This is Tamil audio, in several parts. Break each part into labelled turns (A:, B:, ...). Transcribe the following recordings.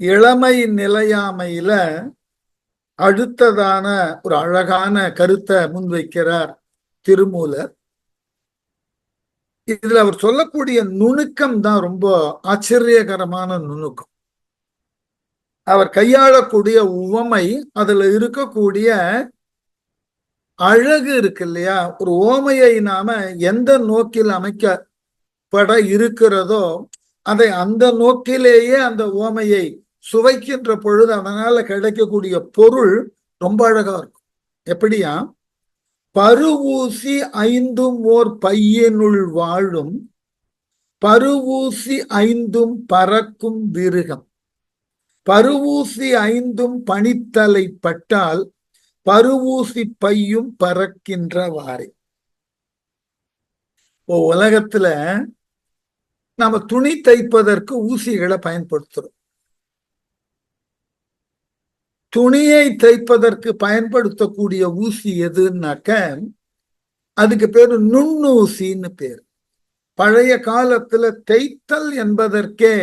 A: இளமை நிலையாமையில அடுத்ததான ஒரு அழகான கருத்தை முன்வைக்கிறார் திருமூலர். இதுல அவர் சொல்லக்கூடிய நுணுக்கம் தான் ரொம்ப ஆச்சரியகரமான நுணுக்கம். அவர் கையாளக்கூடிய உவமை, அதுல இருக்கக்கூடிய அழகு இருக்கு இல்லையா? ஒரு ஓமையை நாம எந்த நோக்கில் அமைக்கப்பட இருக்கிறதோ அதை அந்த நோக்கிலேயே அந்த ஓமையை சுவைக்கின்ற பொழுது அதனால கிடைக்கக்கூடிய பொருள் ரொம்ப அழகா இருக்கும். எப்படியா? பருவூசி ஐந்தும் ஓர் பையனுள் வாழும், பருவூசி ஐந்தும் பறக்கும் விருகம், பருவூசி ஐந்தும் பனித்தலை பட்டால் பருவூசி பையும் பறக்கின்றவாறே. உலகத்துல நாம துணி தைப்பதற்கு ஊசிகளை பயன்படுத்துறோம். துணியை தைப்பதற்கு பயன்படுத்தக்கூடிய ஊசி எதுனாக்க அதுக்கு பேரு நுண்ணூசின்னு பேரு. பழைய காலத்துல தைத்தல் என்பதற்கே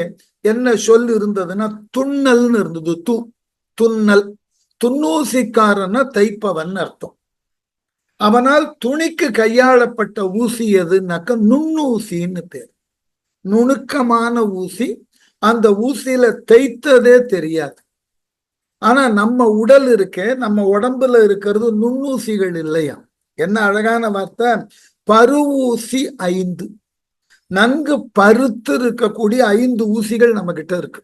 A: என்ன சொல் இருந்ததுன்னா துண்ணல்னு இருந்தது. துண்ணல், துண்ணூசிக்காரன தைப்பவன் அர்த்தம். அவனால் துணிக்கு கையாளப்பட்ட ஊசி எதுனாக்க நுண்ணூசின்னு பேர். நுணுக்கமான ஊசி. அந்த ஊசியில தைத்ததே தெரியாது. ஆனா நம்ம உடல் இருக்கே, நம்ம உடம்புல இருக்கிறது நுண்ணூசிகள் இல்லையா? என்ன அழகான வார்த்தை! பருவூசி ஐந்து. நன்கு பருத்து இருக்கக்கூடிய 5 ஊசிகள் நம்ம கிட்ட இருக்கு.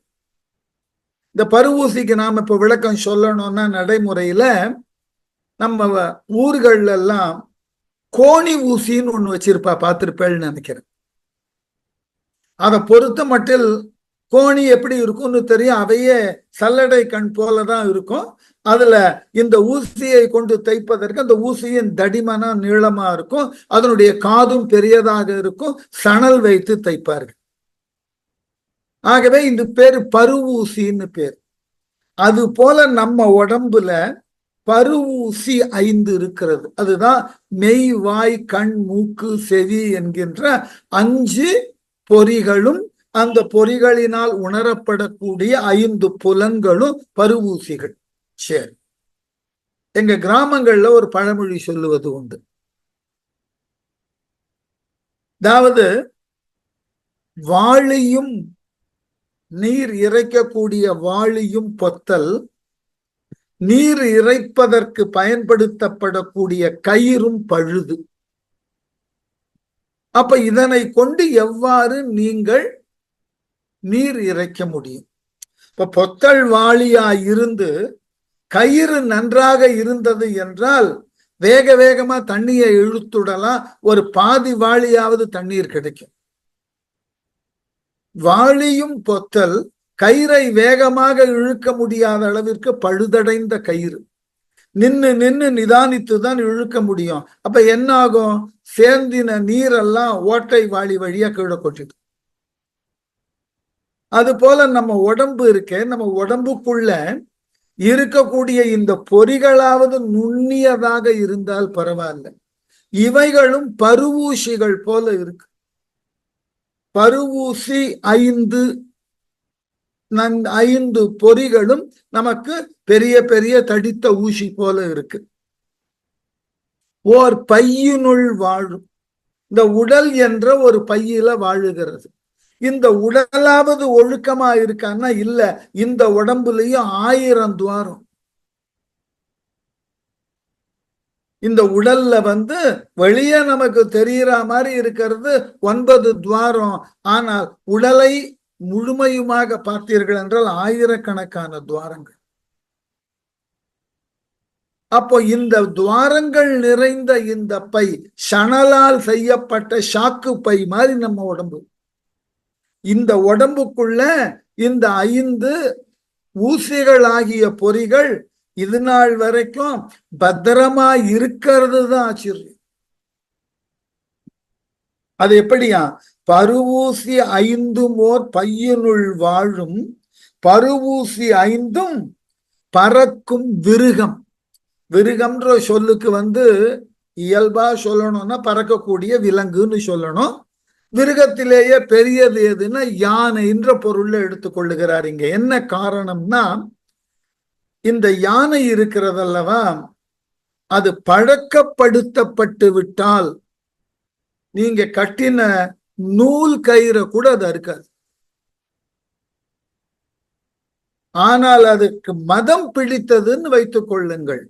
A: இந்த பருவூசிக்கு நாம இப்ப விளக்கம் சொல்லணும்னா, நடைமுறையில நம்ம ஊர்கள்ல எல்லாம் கோணி ஊசின்னு ஒண்ணு வச்சிருப்பா, பார்த்திருப்பேன்னு நினைக்கிறேன். அதை பொறுத்த மட்டில் கோணி எப்படி இருக்கும்னு தெரியும். அவையே சல்லடை கண் போலதான் இருக்கும். அதுல இந்த ஊசியை கொண்டு தைப்பதற்கு அந்த ஊசியின் தடிமனா நீளமா இருக்கும். அதனுடைய காதும் பெரியதாக இருக்கும். சணல் வைத்து தைப்பார்கள். ஆகவே இந்த பேரு பருவூசின்னு பேர். அது போல நம்ம உடம்புல பருவூசி 5 இருக்கிறது. அதுதான் மெய், வாய், கண், மூக்கு, செவி என்கின்ற 5 பொறிகளும் அந்த பொறிகளினால் உணரப்படக்கூடிய 5 புலன்களும் பருவூசிகள். சரி, எங்க கிராமங்கள்ல ஒரு பழமொழி சொல்லுவது உண்டு. அதாவது வாளியும் நீர் இறைக்கக்கூடிய வாளியும் பொத்தல், நீர் இறைப்பதற்கு பயன்படுத்தப்படக்கூடிய கயிறும் பழுது. அப்ப இதனை கொண்டு எவ்வாறு நீங்கள் நீர் இறைக்க முடியும்? இப்ப பொத்தல் வாளியா இருந்து கயிறு நன்றாக இருந்தது என்றால் வேக வேகமா தண்ணியை இழுத்துடலாம். ஒரு பாதி வாளியாவது தண்ணீர் கிடைக்கும். வாளியும் பொத்தல் கயிறை வேகமாக இழுக்க முடியாத அளவிற்கு பழுதடைந்த கயிறு. நின்னு நிதானித்துதான் இழுக்க முடியும். அப்ப என்ன ஆகும்? சேர்ந்தின நீரெல்லாம் ஓட்டை வாளி வழியா கீழே கொட்டிடு. அது போல நம்ம உடம்பு இருக்கே, நம்ம உடம்புக்குள்ள இருக்கக்கூடிய இந்த பொறிகளாவது நுண்ணியதாக இருந்தால் பரவாயில்ல. இவைகளும் பருவூசிகள் போல இருக்கு. பருவூசி 5 பொறிகளும் நமக்கு பெரிய பெரிய தடித்த ஊசி போல இருக்கு. ஓர் பையினுள் வாழும். இந்த உடல் என்ற ஒரு பையில வாழுகிறது. இந்த உடலாவது ஒழுக்கமா இருக்கான்னா இல்ல. இந்த உடம்புலயும் 1000 துவாரம். இந்த உடல்ல வெளியே நமக்கு தெரியற மாதிரி இருக்கிறது 9 துவாரம். ஆனால் உடலை முழுமையுமாக பார்த்தீர்கள் என்றால் 1000கணக்கான துவாரங்கள். அப்போ இந்த துவாரங்கள் நிறைந்த இந்த பை சணலால் செய்யப்பட்ட சாக்கு பை மாதிரி நம்ம உடம்பு. இந்த உடம்புக்குள்ள இந்த 5 ஊசிகள் ஆகிய பொறிகள் இது நாள் வரைக்கும் பத்திரமா இருக்கிறது தான் ஆச்சரியம். அது எப்படியா? பருவூசி 5 ஓர் பையனுள் வாழும், பருவூசி 5 பறக்கும் விருகம். விருகம்ன்ற சொல்லுக்கு இயல்பா சொல்லணும்னா பறக்கக்கூடிய விலங்குன்னு சொல்லணும். மிருகத்திலேயே பெரியது எதுன்னா யானை என்ற பொருள்ல எடுத்துக்கொள்ளுகிறார். இங்க என்ன காரணம்னா, இந்த யானை இருக்கிறதல்லவா, அது பழக்கப்படுத்தப்பட்டு விட்டால் நீங்க கட்டின நூல் கயிறை கூட அது அறுக்காது. ஆனால் அதுக்கு மதம் பிடித்ததுன்னு வைத்துக் கொள்ளுங்கள்,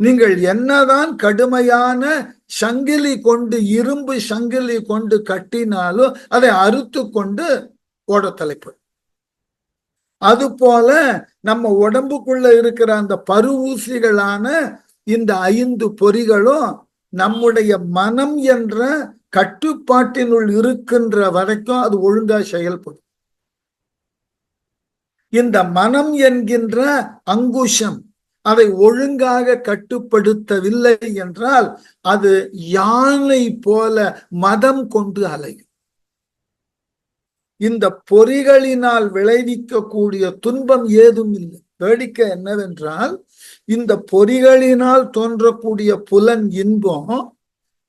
A: நீங்கள் என்னதான் கடுமையான சங்கிலி கொண்டு, இரும்பு சங்கிலி கொண்டு கட்டினாலும் அதை அறுத்து கொண்டு ஓட தலைப்படும். அது போல நம்ம உடம்புக்குள்ள இருக்கிற அந்த பருவூசிகளான இந்த 5 பொறிகளும் நம்முடைய மனம் என்ற கட்டுப்பாட்டினுள் இருக்கின்ற வரைக்கும் அது ஒழுங்கா செயல்படும். இந்த மனம் என்கின்ற அங்குஷம் அதை ஒழுங்காக கட்டுப்படுத்தவில்லை என்றால் அது யானை போல மதம் கொண்டு அலையும். இந்த பொறிகளினால் விளைவிக்கக்கூடிய துன்பம் ஏதும் இல்லை. வேடிக்கை என்னவென்றால், இந்த பொறிகளினால் தோன்றக்கூடிய புலன் இன்பம்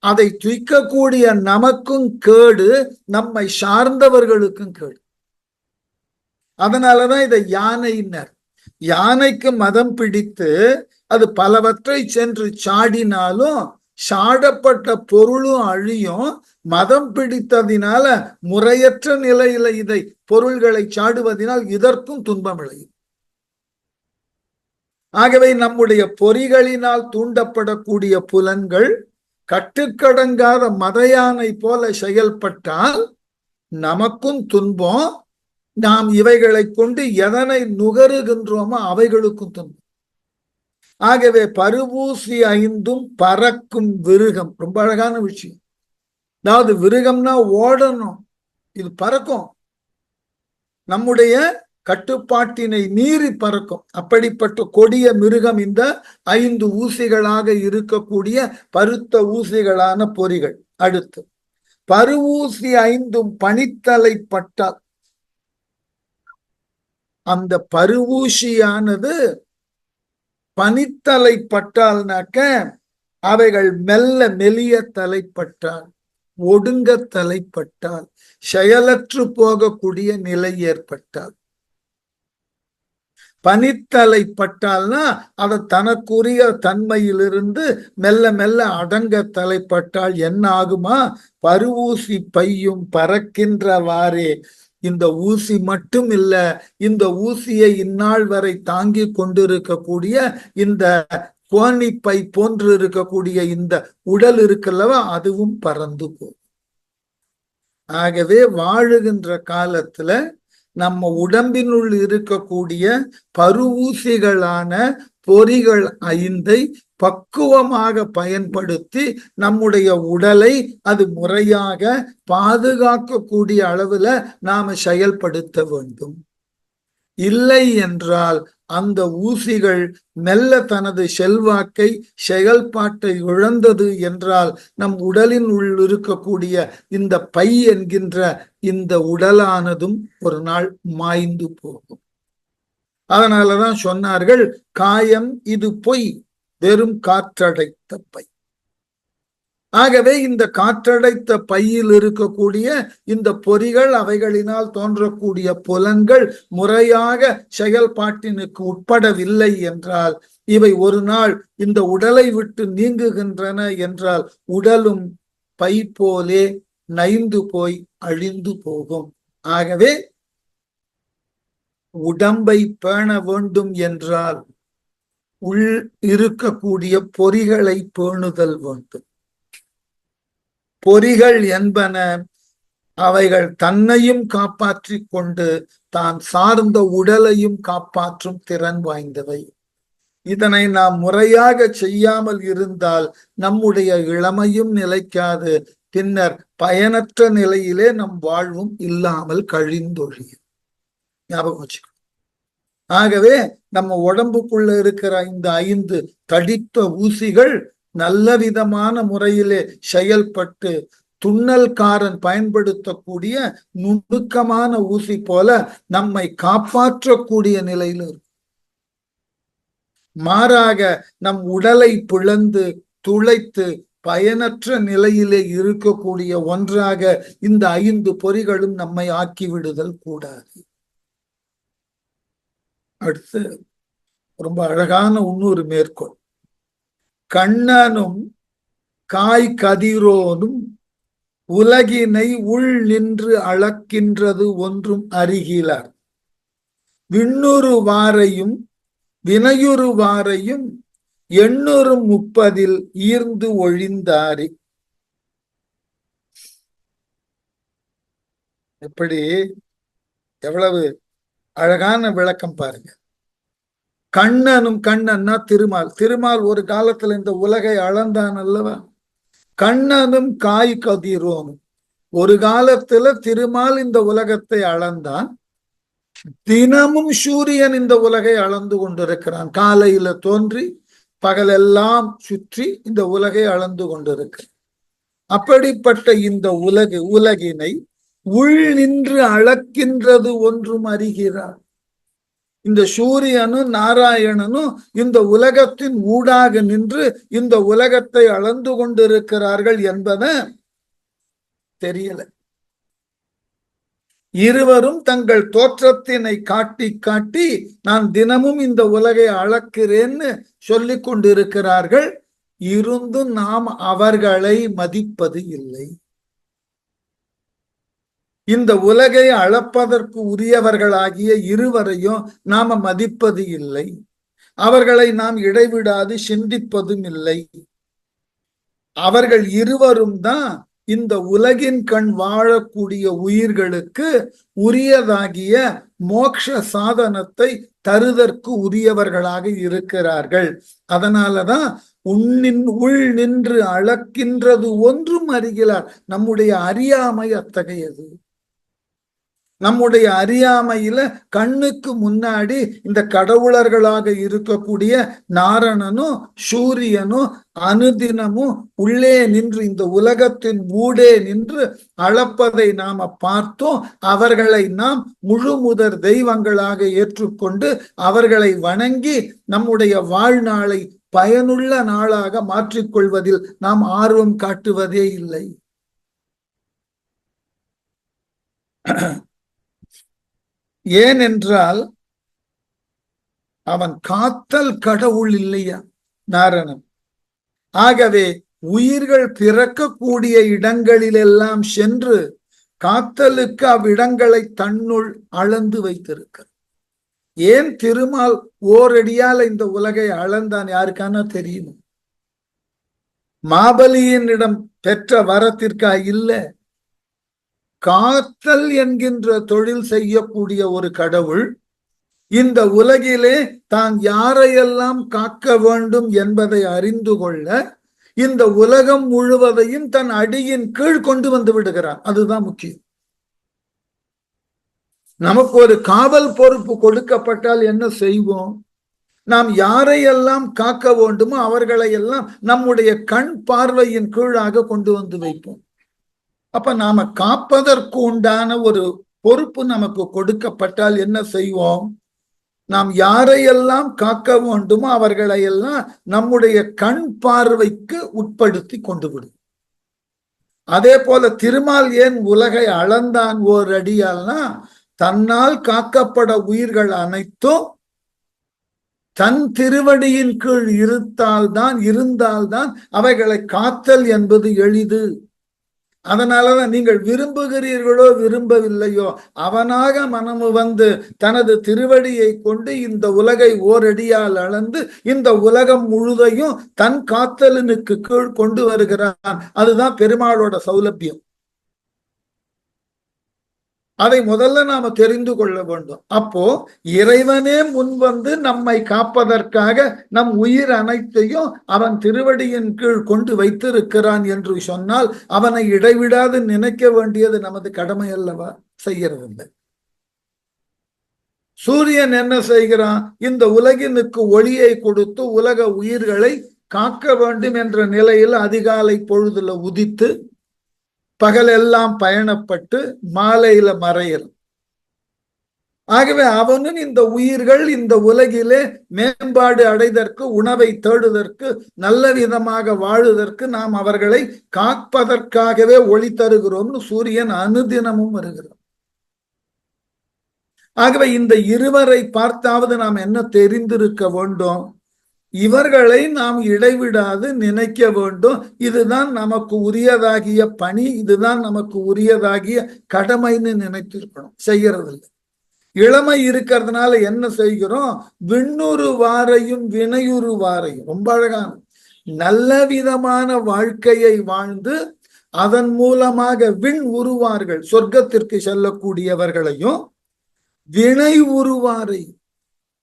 A: அதை துய்க்கக்கூடிய நமக்கும் கேடு, நம்மை சார்ந்தவர்களுக்கும் கேடு. அதனாலதான் இதை யானையினர். யானைக்கு மதம் பிடித்து அது பலவற்றை சென்று சாடினாலும் சாடப்பட்ட பொருளும் அழியும். மதம் பிடித்ததினால முறையற்ற நிலையில இதை பொருள்களை சாடுவதனால் இதற்கும் துன்பம் விளையும். ஆகவே நம்முடைய பொறிகளினால் தூண்டப்படக்கூடிய புலன்கள் கட்டுக்கடங்காத மத யானை போல செயல்பட்டால் நமக்கும் துன்பம், நாம் இவைகளை கொண்டு எதனை நுகருகின்றோமோ அவைகளுக்கும் துன்பம். ஆகவே பருவூசி 5 பறக்கும் விருகம். ரொம்ப அழகான விஷயம். அதாவது விருகம்னா ஓடணும், இது பறக்கும், நம்முடைய கட்டுப்பாட்டினை மீறி பறக்கும். அப்படிப்பட்ட கொடிய மிருகம் இந்த 5 ஊசிகளாக இருக்கக்கூடிய பருத்த ஊசிகளான பொறிகள். அடுத்து பருவூசி 5 பனித்தலை பட்டால், அந்த பருவூசியானது பனித்தலை பட்டால்னாக்க அவைகள் மெல்ல மெலிய தலைப்பட்டால், ஒடுங்க தலைப்பட்டால், செயலற்று போகக்கூடிய நிலை ஏற்பட்டால். பனித்தலை பட்டால்னா அதை தனக்குரிய தன்மையிலிருந்து மெல்ல மெல்ல அடங்க தலைப்பட்டால் என்ன ஆகுமா? பருவூசி பையும் பறக்கின்றவாறே. இந்த ஊசி மட்டும் இல்ல, இந்த ஊசியை இந்நாள் வரை தாங்கி கொண்டிருக்கக்கூடிய இந்த கோணிப்பை போன்று இருக்கக்கூடிய இந்த உடல் இருக்கல்லவா, அதுவும் பறந்து போகும். ஆகவே வாழுகின்ற காலத்துல நம்ம உடம்பினுள் இருக்கக்கூடிய பருவூசிகளான பொறிகள் 5 பக்குவமாக பயன்படுத்தி நம்முடைய உடலை அது முறையாக பாதுகாக்கக்கூடிய அளவுல நாம செயல்படுத்த வேண்டும். இல்லை என்றால் அந்த ஊசிகள் மெல்ல தனது செல்வாக்கை, செயல்பாட்டை இழந்தது என்றால் நம் உடலின் உள் இருக்கக்கூடிய இந்த பை என்கின்ற இந்த உடலானதும் ஒரு நாள் மாய்ந்து போகும். அதனாலதான் சொன்னார்கள், காயம் இது பொய், வெறும் காற்றடைத்த பை. ஆகவே இந்த காற்றடைத்த பையில் இருக்கக்கூடிய இந்த பொறிகள், அவைகளினால் தோன்றக்கூடிய புலன்கள் முறையாக செயல்பாட்டினுக்கு உட்படவில்லை என்றால், இவை ஒரு நாள் இந்த உடலை விட்டு நீங்குகின்றன என்றால் உடலும் பை போலே நைந்து போய் அழிந்து போகும். ஆகவே உடம்பை பேண வேண்டும் என்றால் உள் இருக்கக்கூடிய பொறிகளை பேணுதல் வேண்டும். பொறிகள் என்பன அவைகள் தன்னையும் காப்பாற்றி கொண்டு தான் சார்ந்த உடலையும் காப்பாற்றும் திறன் வாய்ந்தவை. இதனை நாம் முறையாக செய்யாமல் இருந்தால் நம்முடைய இளமையும் நிலைக்காது, பின்னர் பயனற்ற நிலையிலே நம் வாழ்வும் இல்லாமல் கழிந்தொழியும். ஞாபகம் வச்சுக்கணும். ஆகவே நம்ம உடம்புக்குள்ள இருக்கிற இந்த 5 தடித்த ஊசிகள் நல்ல விதமான முறையிலே செயல்பட்டு துண்ணல்காரன் பயன்படுத்தக்கூடிய நுணுக்கமான ஊசி போல நம்மை காப்பாற்றக்கூடிய நிலையில் இருக்கும். மாறாக நம் உடலை பிளந்து துளைத்து பயனற்ற நிலையிலே இருக்கக்கூடிய ஒன்றாக இந்த 5 பொறிகளும் நம்மை ஆக்கிவிடுதல் கூடாது. அடுத்து ரொம்ப அழகான இன்னொரு மேற்கோள். கண்ணனும் காய் கதிரோனும் உலகினை உள் நின்று அளக்கின்றது ஒன்றும் அறிகிலார். விண்ணுறுவாரையும் வினையுறுவாரையும் 830 ஈர்ந்து ஒழிந்தாரே. எப்படி எவ்வளவு அழகான விளக்கம் பாருங்க. கண்ணனும், கண்ணன்னா திருமால். திருமால் ஒரு காலத்துல இந்த உலகை அளந்தான் அல்லவா? கண்ணனும் காய் கதிரோனும், ஒரு காலத்துல திருமால் இந்த உலகத்தை அளந்தான். தினமும் சூரியன் இந்த உலகை அளந்து கொண்டிருக்கிறான். காலையில தோன்றி பகலெல்லாம் சுற்றி இந்த உலகை அளந்து கொண்டிருக்கிறான். அப்படிப்பட்ட இந்த உலகினை உள் நின்று அளக்கின்றது ஒன்றும் அறிகிறார். இந்த சூரியனும் நாராயணனும் இந்த உலகத்தின் ஊடாக நின்று இந்த உலகத்தை அளந்து கொண்டிருக்கிறார்கள் என்பதை தெரியல. இருவரும் தங்கள் தோற்றத்தினை காட்டி காட்டி நான் தினமும் இந்த உலகை அளக்கிறேன்னு சொல்லிக் கொண்டிருக்கிறார்கள். இருந்தும் நாம் அவர்களை மதிப்பது இல்லை. இந்த உலகை அளப்பதற்கு உரியவர்களாகிய இருவரையும் நாம மதிப்பது இல்லை. அவர்களை நாம் இடைவிடாது சிந்திப்பதும் இல்லை. அவர்கள் இருவரும் தான் இந்த உலகின் கண் வாழக்கூடிய உயிர்களுக்கு உரியதாகிய மோட்ச சாதனத்தை தருதற்கு உரியவர்களாக இருக்கிறார்கள். அதனாலதான் உள் நின்று அளக்கின்றது ஒன்றும் அறிகிறார். நம்முடைய அறியாமை அத்தகையது. நம்முடைய அறியாமையில கண்ணுக்கு முன்னாடி இந்த கடவுளர்களாக இருக்கக்கூடிய நாரணனும் சூரியனும் அனுதினமும் உள்ளே நின்று இந்த உலகத்தின் ஊடே நின்று அளப்பதை நாம பார்த்தோம். அவர்களை நாம் முழுமுதற் தெய்வங்களாக ஏற்றுக்கொண்டு அவர்களை வணங்கி நம்முடைய வாழ்நாளை பயனுள்ள நாளாக மாற்றிக்கொள்வதில் நாம் ஆர்வம் காட்டுவதே இல்லை. ஏனென்றால் அவன் காத்தல் கடவுள் இல்லையா நாரணன். ஆகவே உயிர்கள் பிறக்கக்கூடிய இடங்களிலெல்லாம் சென்று காத்தலுக்கு அவ்விடங்களை தன்னுள் அளந்து வைத்திருக்க. ஏன் திருமால் ஓரடியால் இந்த உலகை அளந்தான் யாருக்கான தெரியும்? மாபலியினிடம் பெற்ற வரத்திற்கா? இல்ல. காத்தல் என்கின்ற தொழில் செய்யக்கூடிய ஒரு கடவுள் இந்த உலகிலே தான் யாரையெல்லாம் காக்க வேண்டும் என்பதை அறிந்து கொள்ள இந்த உலகம் முழுவதையும் தன் அடியின் கீழ் கொண்டு வந்து விடுகிறான். அதுதான் முக்கியம். நமக்கு ஒரு காவல் பொறுப்பு கொடுக்கப்பட்டால் என்ன செய்வோம்? நாம் யாரையெல்லாம் காக்க வேண்டுமோ அவர்களை எல்லாம் நம்முடைய கண் பார்வையின் கீழாக கொண்டு வந்து வைப்போம். அப்ப நாம காப்பதற்கு உண்டான ஒரு பொறுப்பு நமக்கு கொடுக்கப்பட்டால் என்ன செய்வோம்? நாம் யாரையெல்லாம் காக்க வேண்டுமோ அவர்களை எல்லாம் நம்முடைய கண் பார்வைக்கு உட்படுத்தி கொண்டு விடும். அதே போல திருமால் ஏன் உலகை அளந்தான் ஓர் அடியால்னா, தன்னால் காக்கப்பட உயிர்கள் அனைத்தும் தன் திருவடியின் கீழ் இருந்தால்தான் அவைகளை காத்தல் என்பது எளிது. அதனாலதான் நீங்கள் விரும்புகிறீர்களோ விரும்பவில்லையோ அவனாக மனமு வந்து தனது திருவடியை கொண்டு இந்த உலகை ஓரடியால் அளந்து இந்த உலகம் முழுதையும் தன் காத்தலனுக்கு கீழ் கொண்டு வருகிறான். அதுதான் பெருமாளோட சௌலபியம். அதை முதல்ல நாம தெரிந்து கொள்ள வேண்டும். அப்போ இறைவனே முன் வந்து நம்மை காப்பதற்காக நம் உயிர் அனைத்தையும் அவன் திருவடியின் கீழ் கொண்டு வைத்திருக்கிறான் என்று சொன்னால் அவனை இடைவிடாது நினைக்க வேண்டியது நமது கடமை அல்லவா? செய்யறதில்லை. சூரியன் என்ன செய்கிறான்? இந்த உலகினுக்கு ஒளியை கொடுத்து உலக உயிர்களை காக்க வேண்டும் என்ற நிலையில் அதிகாலை பொழுதுல உதித்து பகலெல்லாம் பயணப்பட்டு மாலையில மறையிறோம். ஆகவே அவனும் இந்த உயிர்கள் இந்த உலகிலே மேம்பாடு அடைதற்கு, உணவை தேடுதற்கு, நல்ல விதமாக வாழுதற்கு நாம் அவர்களை காப்பதற்காகவே ஒளி தருகிறோம்னு சூரியன் அனுதினமும் வருகிறோம். ஆகவே இந்த இருவரை பார்த்தாவது நாம் என்ன தெரிந்திருக்க வேண்டும்? இவர்களை நாம் இடைவிடாது நினைக்க வேண்டும். இதுதான் நமக்கு உரியதாகிய பணி, இதுதான் நமக்கு உரியதாகிய கடமைன்னு நினைத்திருக்கணும். செய்யறதில்லை. இளமை இருக்கிறதுனால என்ன செய்கிறோம்? விண்ணுரு வாரையும் வினையுறு வாரையும், ரொம்ப அழகான நல்ல விதமான வாழ்க்கையை வாழ்ந்து அதன் மூலமாக விண் உருவார்கள், சொர்க்கத்திற்கு செல்லக்கூடியவர்களையும், வினை உருவாரை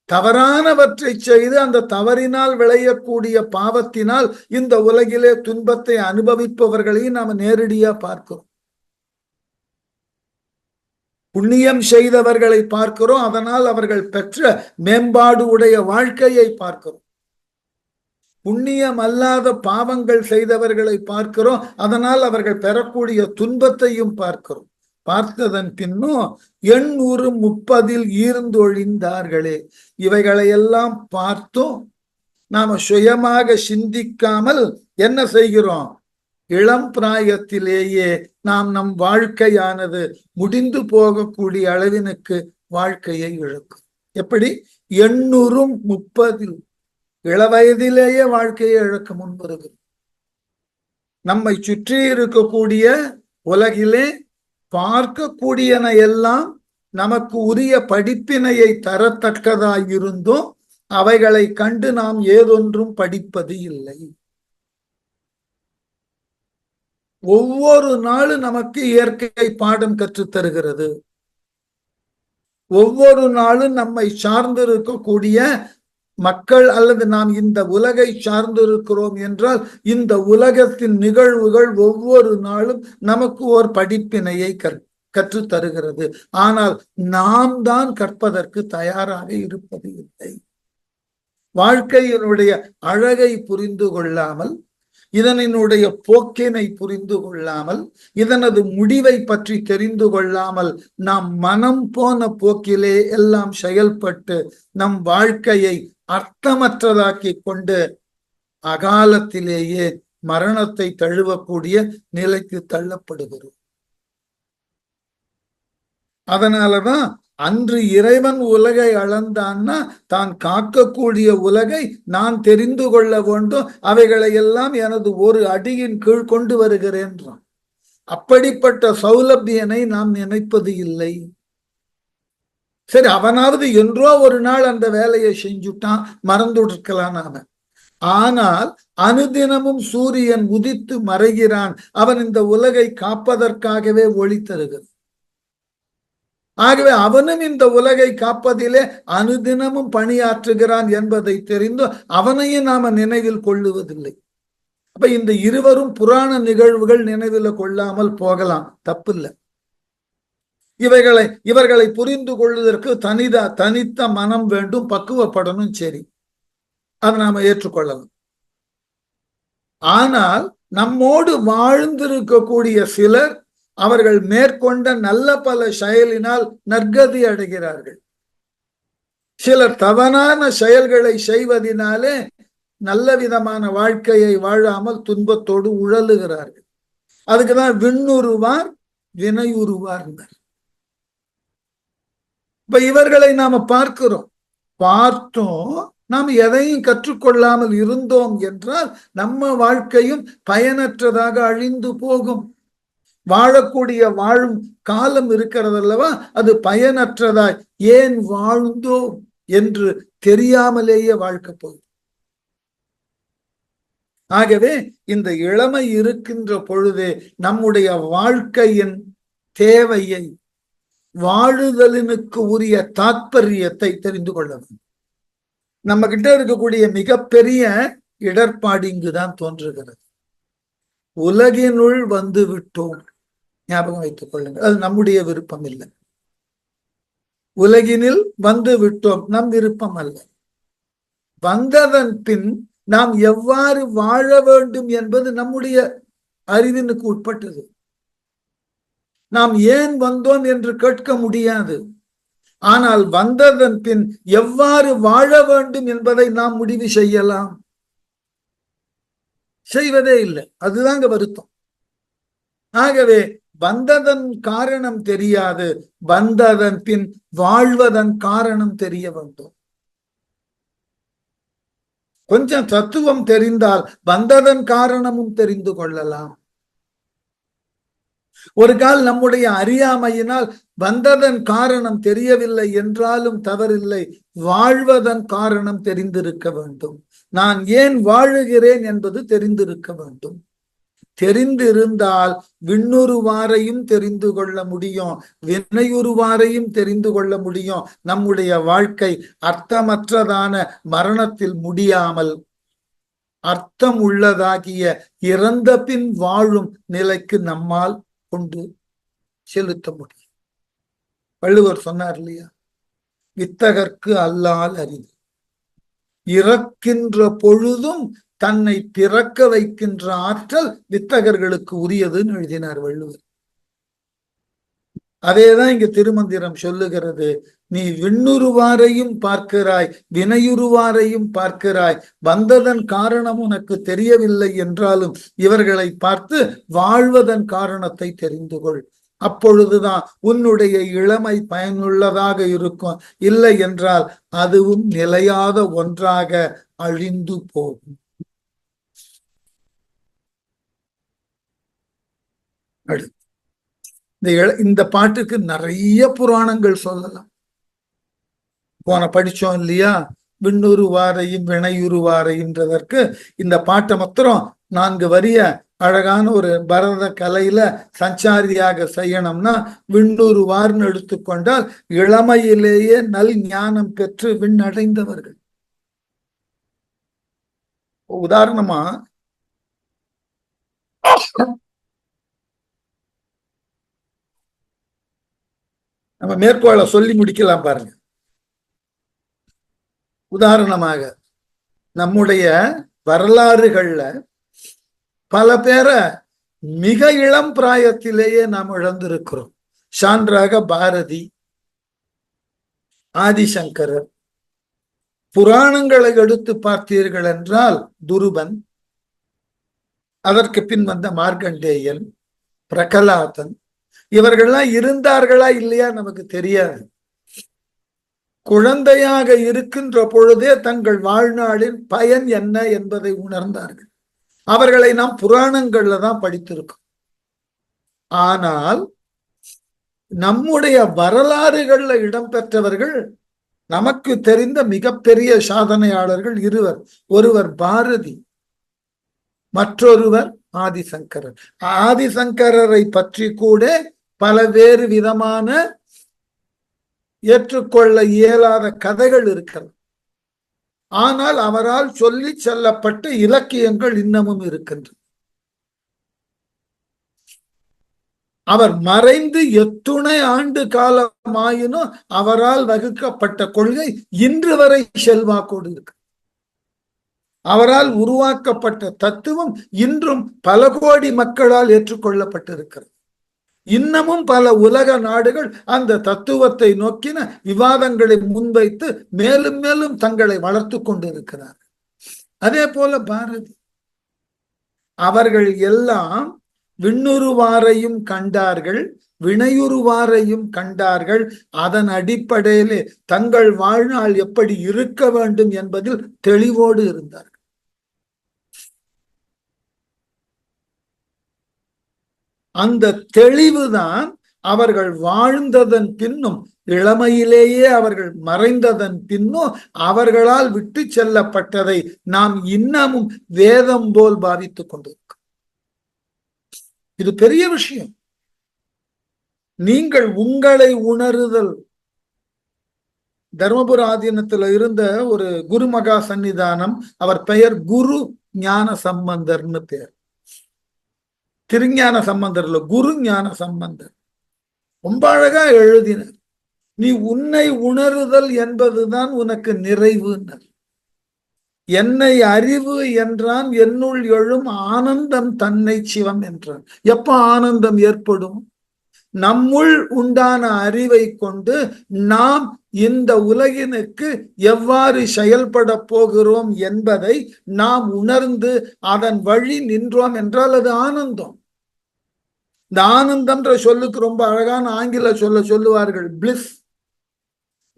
A: தவறானவற்றை செய்து அந்த தவறினால் விளையக்கூடிய பாவத்தினால் இந்த உலகிலே துன்பத்தை அனுபவிப்பவர்களையும் நாம் நேரடியா பார்க்கிறோம். புண்ணியம் செய்தவர்களை பார்க்கிறோம், அதனால் அவர்கள் பெற்ற மேம்பாடு உடைய வாழ்க்கையை பார்க்கிறோம். புண்ணியம் அல்லாத பாவங்கள் செய்தவர்களை பார்க்கிறோம், அதனால் அவர்கள் பெறக்கூடிய துன்பத்தையும் பார்க்கிறோம். பார்த்ததன் பின்னும் 830 ஈர்ந்தொழிந்தார்களே. இவைகளையெல்லாம் பார்த்தும் நாம சுயமாக சிந்திக்காமல் என்ன செய்கிறோம்? இளம் பிராயத்திலேயே நாம் நம் வாழ்க்கையானது முடிந்து போகக்கூடிய அளவினுக்கு வாழ்க்கையை இழக்கும். எப்படி? 830 இளவயதிலேயே வாழ்க்கையை இழக்க முன்வருகிறது. நம்மை சுற்றி இருக்கக்கூடிய உலகிலே பார்க்கக்கூடியன எல்லாம் நமக்கு உரிய படிப்பினையை தரத்தக்கதாயிருந்தும் அவைகளை கண்டு நாம் ஏதொன்றும் படிப்பது இல்லை. ஒவ்வொரு நாளும் நமக்கு இயற்கை பாடம் கற்றுத் தருகிறது. ஒவ்வொரு நாளும் நம்மை சார்ந்திருக்கக்கூடிய மக்கள் அல்லது நாம் இந்த உலகை சார்ந்திருக்கிறோம் என்றால் இந்த உலகத்தின் நிகழ்வுகள் ஒவ்வொரு நாளும் நமக்கு ஒரு படிப்பினையை கற்றுத் தருகிறது. ஆனால் நாம் தான் கற்பதற்கு தயாராக இருப்பது இல்லை. வாழ்க்கையினுடைய அழகை புரிந்து கொள்ளாமல், இதனுடைய போக்கினை புரிந்து கொள்ளாமல், இதனது முடிவை பற்றி தெரிந்து கொள்ளாமல் நாம் மனம் போன போக்கிலே எல்லாம் செயல்பட்டு நம் வாழ்க்கையை அர்த்தமற்றதாக்கி கொண்டு அகாலத்திலேயே மரணத்தை தழுவக்கூடிய நிலைக்கு தள்ளப்படுகிறோம். அதனாலதான் அன்று இறைவன் உலகை அளந்தான்னா தான் காக்கக்கூடிய உலகை நான் தெரிந்து கொள்ள வேண்டும், அவைகளை எல்லாம் எனது ஒரு அடியின் கீழ் கொண்டு வருகிறேன். அப்படிப்பட்ட சௌலபியனை நாம் நினைப்பது இல்லை. சரி, அவனாவது என்றோ ஒரு நாள் அந்த வேலையை செஞ்சுட்டான், மறந்து இருக்கலாம் நாம. ஆனால் அனுதினமும் சூரியன் உதித்து மறைகிறான். அவன் இந்த உலகை காப்பதற்காகவே ஒளி தருகிறான். ஆகவே அவனும் இந்த உலகை காப்பதிலே அனுதினமும் பணியாற்றுகிறான் என்பதை தெரிந்து அவனையும் நாம நினைவில் கொள்ளுவதில்லை. அப்ப இந்த இருவரும் புராண நிகழ்வுகள் நினைவில் கொள்ளாமல் போகலாம், தப்பில்லை. இவர்களை புரிந்து கொள்வதற்கு தனித்த மனம் வேண்டும், பக்குவப்படணும். சரி, அதை நாம ஏற்றுக்கொள்ளலாம். ஆனால் நம்மோடு வாழ்ந்திருக்கக்கூடிய சிலர் அவர்கள் மேற்கொண்ட நல்ல பல செயலினால் நற்கதி அடைகிறார்கள். சிலர் தவறான செயல்களை செய்வதனாலே நல்ல விதமான வாழ்க்கையை வாழாமல் துன்பத்தோடு உழலுகிறார்கள். அதுக்குதான் விண்ணுருவார் வினையுருவார். இப்ப இவர்களை நாம பார்த்தோம், நாம் எதையும் கற்றுக்கொள்ளாமல் இருந்தோம் என்றால் நம்ம வாழ்க்கையும் பயனற்றதாக அழிந்து போகும். வாழக்கூடிய வாழும் காலம் இருக்கிறது அல்லவா, அது பயனற்றதாய் ஏன் வாழ்ந்தோம் என்று தெரியாமலேயே வாழ்க்கை போகும். ஆகவே இந்த இளமை இருக்கின்ற பொழுதே நம்முடைய வாழ்க்கையின் தேவையை, வாழுதலினுக்கு உரிய தாற்பயத்தை தெரிந்து கொள்ள வேண்டும். நம்ம கிட்ட இருக்கக்கூடிய மிகப்பெரிய இடர்பாடு இங்குதான் தோன்றுகிறது. உலகினுள் வந்து விட்டோம். ஞாபகம் வைத்துக் கொள்ளுங்கள், அது நம்முடைய விருப்பம் இல்லை. உலகினில் வந்து விட்டோம், நம் விருப்பம் அல்ல. வந்ததன் பின் நாம் எவ்வாறு வாழ வேண்டும் என்பது நம்முடைய அறிவினுக்கு உட்பட்டது. நாம் ஏன் வந்தோம் என்று கேட்க முடியாது. ஆனால் வந்ததன் பின் எவ்வாறு வாழ வேண்டும் என்பதை நாம் முடிவு செய்யலாம்? செய்வதே இல்லை. அதுதாங்க வருத்தம். ஆகவே வந்ததன் காரணம் தெரியாது, வந்ததன் பின் வாழ்வதன் காரணம் தெரிய வேண்டும். கொஞ்சம் தத்துவம் தெரிந்தால் வந்ததன் காரணமும் தெரிந்து கொள்ளலாம். ஒரு கால் நம்முடைய அறியாமையினால் வந்ததன் காரணம் தெரியவில்லை என்றாலும் தவறில்லை, வாழ்வதன் காரணம் தெரிந்திருக்க வேண்டும். நான் ஏன் வாழுகிறேன் என்பது தெரிந்திருக்க வேண்டும். தெரிந்திருந்தால் விண்ணுருவாரையும் தெரிந்து கொள்ள முடியும், வினையுருவாரையும் தெரிந்து கொள்ள முடியும். நம்முடைய வாழ்க்கை அர்த்தமற்றதான மரணத்தில் முடியாமல் அர்த்தம் உள்ளதாகிய இறந்த பின் வாழும் நிலைக்கு நம்மால் கொண்டு செலுத்த முடியும். வள்ளுவர் சொன்னார் இல்லையா, வித்தகர்க்கு அல்லால் அரிது, இறக்கின்ற பொழுதும் தன்னை பிறக்க வைக்கின்ற ஆற்றல் வித்தகர்களுக்கு உரியதுன்னு எழுதினார் வள்ளுவர். அதேதான் இங்க திருமந்திரம் சொல்லுகிறது. நீ விண்ணுருவாரையும் பார்க்கிறாய், வினையுருவாரையும் பார்க்கிறாய், வந்ததன் காரணம் உனக்கு தெரியவில்லை என்றாலும் இவர்களை பார்த்து வாழ்வதன் காரணத்தை தெரிந்து கொள். அப்பொழுதுதான் உன்னுடைய இளமை பயனுள்ளதாக இருக்கும். இல்லை என்றால் அதுவும் நிலையாத ஒன்றாக அழிந்து போகும். இந்த பாட்டுக்கு நிறைய புராணங்கள் சொல்லலாம். போன படிச்சோம் இல்லையா, விண்ணுருவாரையும் வினையுருவாரைன்றதற்கு இந்த பாட்டை மாத்திரம் 4 வரிய அழகான ஒரு பரத கலையில சஞ்சாரியாக செய்யணும்னா விண்ணுருவார்னு எடுத்துக்கொண்டால் இளமையிலேயே நல் ஞானம் பெற்று விண்ணடைந்தவர்கள். உதாரணமா நம்ம மேற்கோளை சொல்லி முடிக்கலாம் பாருங்க. உதாரணமாக நம்முடைய வரலாறுகள்ல பல பேரை மிக இளம் பிராயத்திலேயே நாம் இழந்திருக்கிறோம். சான்றாக பாரதி, ஆதிசங்கரர். புராணங்களை எடுத்து பார்த்தீர்கள் என்றால் துருபன், அதற்கு பின் வந்த மார்க்கண்டேயன், பிரகலாதன், இவர்கள்லாம் இருந்தார்களா இல்லையா நமக்கு தெரியாது. குழந்தையாக இருக்கின்ற பொழுதே தங்கள் வாழ்நாளின் பயன் என்ன என்பதை உணர்ந்தார்கள். அவர்களை நாம் புராணங்கள்ல தான் படித்திருக்கோம். ஆனால் நம்முடைய வரலாறுகள்ல இடம்பெற்றவர்கள் நமக்கு தெரிந்த மிகப்பெரிய சாதனையாளர்கள் இருவர். ஒருவர் பாரதி, மற்றொருவர் ஆதிசங்கரர். ஆதிசங்கரரை பற்றி கூட பலவேறு விதமான ஏற்றுக்கொள்ள இயலாத கதைகள் இருக்கிறது. ஆனால் அவரால் சொல்லி செல்லப்பட்ட இலக்கியங்கள் இன்னமும் இருக்கின்றன. அவர் மறைந்து எத்துணை ஆண்டு காலமாயினும் அவரால் வகுக்கப்பட்ட கொள்கை இன்று வரை செல்வாக்கோடு இருக்கு. அவரால் உருவாக்கப்பட்ட தத்துவம் இன்றும் பல கோடி மக்களால் ஏற்றுக்கொள்ளப்பட்டிருக்கிறது. இன்னமும் பல உலக நாடுகள் அந்த தத்துவத்தை நோக்கின விவாதங்களை முன்வைத்து மேலும் மேலும் தங்களை வளர்த்து கொண்டிருக்கிறார்கள். அதே போல பாரதி, அவர்கள் எல்லாம் விண்ணுருவாரையும் கண்டார்கள், வினையுருவாரையும் கண்டார்கள். அதன் அடிப்படையிலே தங்கள் வாழ்நாள் எப்படி இருக்க வேண்டும் என்பதில் தெளிவோடு இருந்தார்கள். அந்த தெளிவுதான் அவர்கள் வாழ்ந்ததன் பின்னும், இளமையிலேயே அவர்கள் மறைந்ததன் பின்னும் அவர்களால் விட்டு செல்லப்பட்டதை நாம் இன்னமும் வேதம் போல் பாவித்துக் கொண்டிருக்கிறோம். இது பெரிய விஷயம். நீங்கள் உங்களை உணருதல். தர்மபுர ஆதீனத்துல இருந்த ஒரு குருமகா சன்னிதானம், அவர் பெயர் குரு ஞான சம்பந்தர்னு பேர். திருஞான சம்பந்தர்ல குரு ஞான சம்பந்தர் ரொம்ப அழகா எழுதினார். நீ உன்னை உணருதல் என்பதுதான் உனக்கு நிறைவு. என்னை அறிவு என்றான், என்னுள் எழும் ஆனந்தம் தன்னை சிவம் என்றான். எப்ப ஆனந்தம் ஏற்படும்? நம்முள் உண்டான அறிவை கொண்டு நாம் இந்த உலகினுக்கு எவ்வாறு செயல்பட போகிறோம் என்பதை நாம் உணர்ந்து அதன் வழி நின்றோம் என்றால் அது ஆனந்தம். இந்த ஆனந்தம்ன்ற சொல்லுக்கு ரொம்ப அழகான ஆங்கில சொல்லுவார்கள், பிளிஸ்.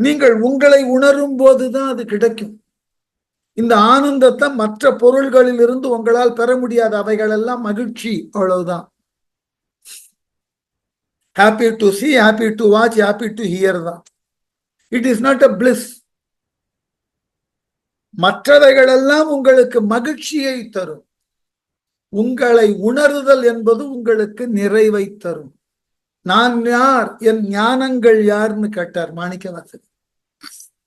A: நீங்கள் உங்களை உணரும் போதுதான் அது கிடைக்கும். இந்த ஆனந்தத்தை மற்ற பொருள்களில் இருந்து உங்களால் பெற முடியாது. அவைகள் எல்லாம் மகிழ்ச்சி, அவ்வளவுதான். Happy to see, happy to watch, happy to hear தான். It is not a bliss. மற்றவைகள் எல்லாம் உங்களுக்கு மகிழ்ச்சியை தரும். உங்களை உணர்தல் என்பது உங்களுக்கு நிறைவை தரும். நான் யார், என் ஞானங்கள் யார்னு கேட்டார் மாணிக்கவாசகர்.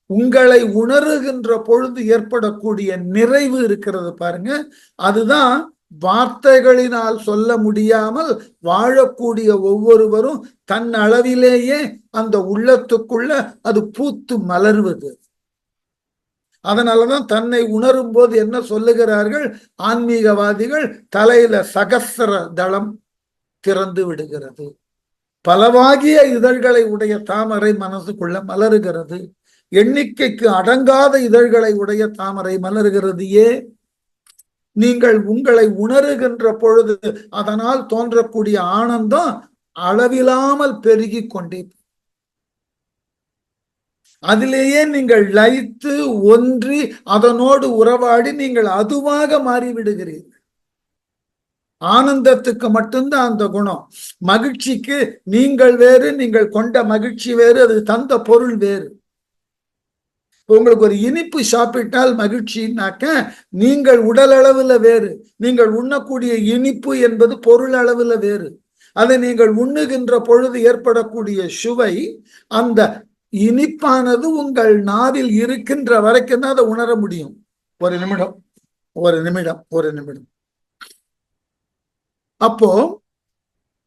A: உங்களை உணருகின்ற பொழுது ஏற்படக்கூடிய நிறைவு இருக்கிறது பாருங்க, அதுதான் வார்த்தைகளினால் சொல்ல முடியாமல் வாழக்கூடிய ஒவ்வொருவரும் தன் அளவிலேயே அந்த உள்ளத்துக்குள்ள அது பூத்து மலர்வது. அதனாலதான் தன்னை உணரும் போது என்ன சொல்லுகிறார்கள் ஆன்மீகவாதிகள், தலையில சகஸ்ர தளம் திறந்து விடுகிறது, பலவாகிய இதழ்களை உடைய தாமரை மனசுக்குள்ள மலருகிறது, எண்ணிக்கைக்கு அடங்காத இதழ்களை உடைய தாமரை மலர்கிறது. நீங்கள் உங்களை உணருகின்ற பொழுது அதனால் தோன்றக்கூடிய ஆனந்தம் அளவிலாமல் பெருகி கொண்டே, அதிலேயே நீங்கள் லயித்து ஒன்றி அதனோடு உறவாடி நீங்கள் அதுவாக மாறிவிடுகிறீர்கள். ஆனந்தத்துக்கு மட்டும்தான் அந்த குணம். மகிழ்ச்சிக்கு நீங்கள் வேறு, நீங்கள் கொண்ட மகிழ்ச்சி வேறு, அது தந்த பொருள் வேறு. உங்களுக்கு ஒரு இனிப்பு சாப்பிட்டால் மகிழ்ச்சினாக்க நீங்கள் உடல் அளவுல வேறு, நீங்கள் உண்ணக்கூடிய இனிப்பு என்பது பொருள் அளவுல வேறு. அதை நீங்கள் உண்ணுகின்ற பொழுது ஏற்படக்கூடிய சுவை, அந்த இனிப்பானது உங்கள் நாவில் இருக்கின்ற வரைக்கும் தான் அதை உணர முடியும். ஒரு நிமிடம், ஒரு நிமிடம், ஒரு நிமிடம். அப்போ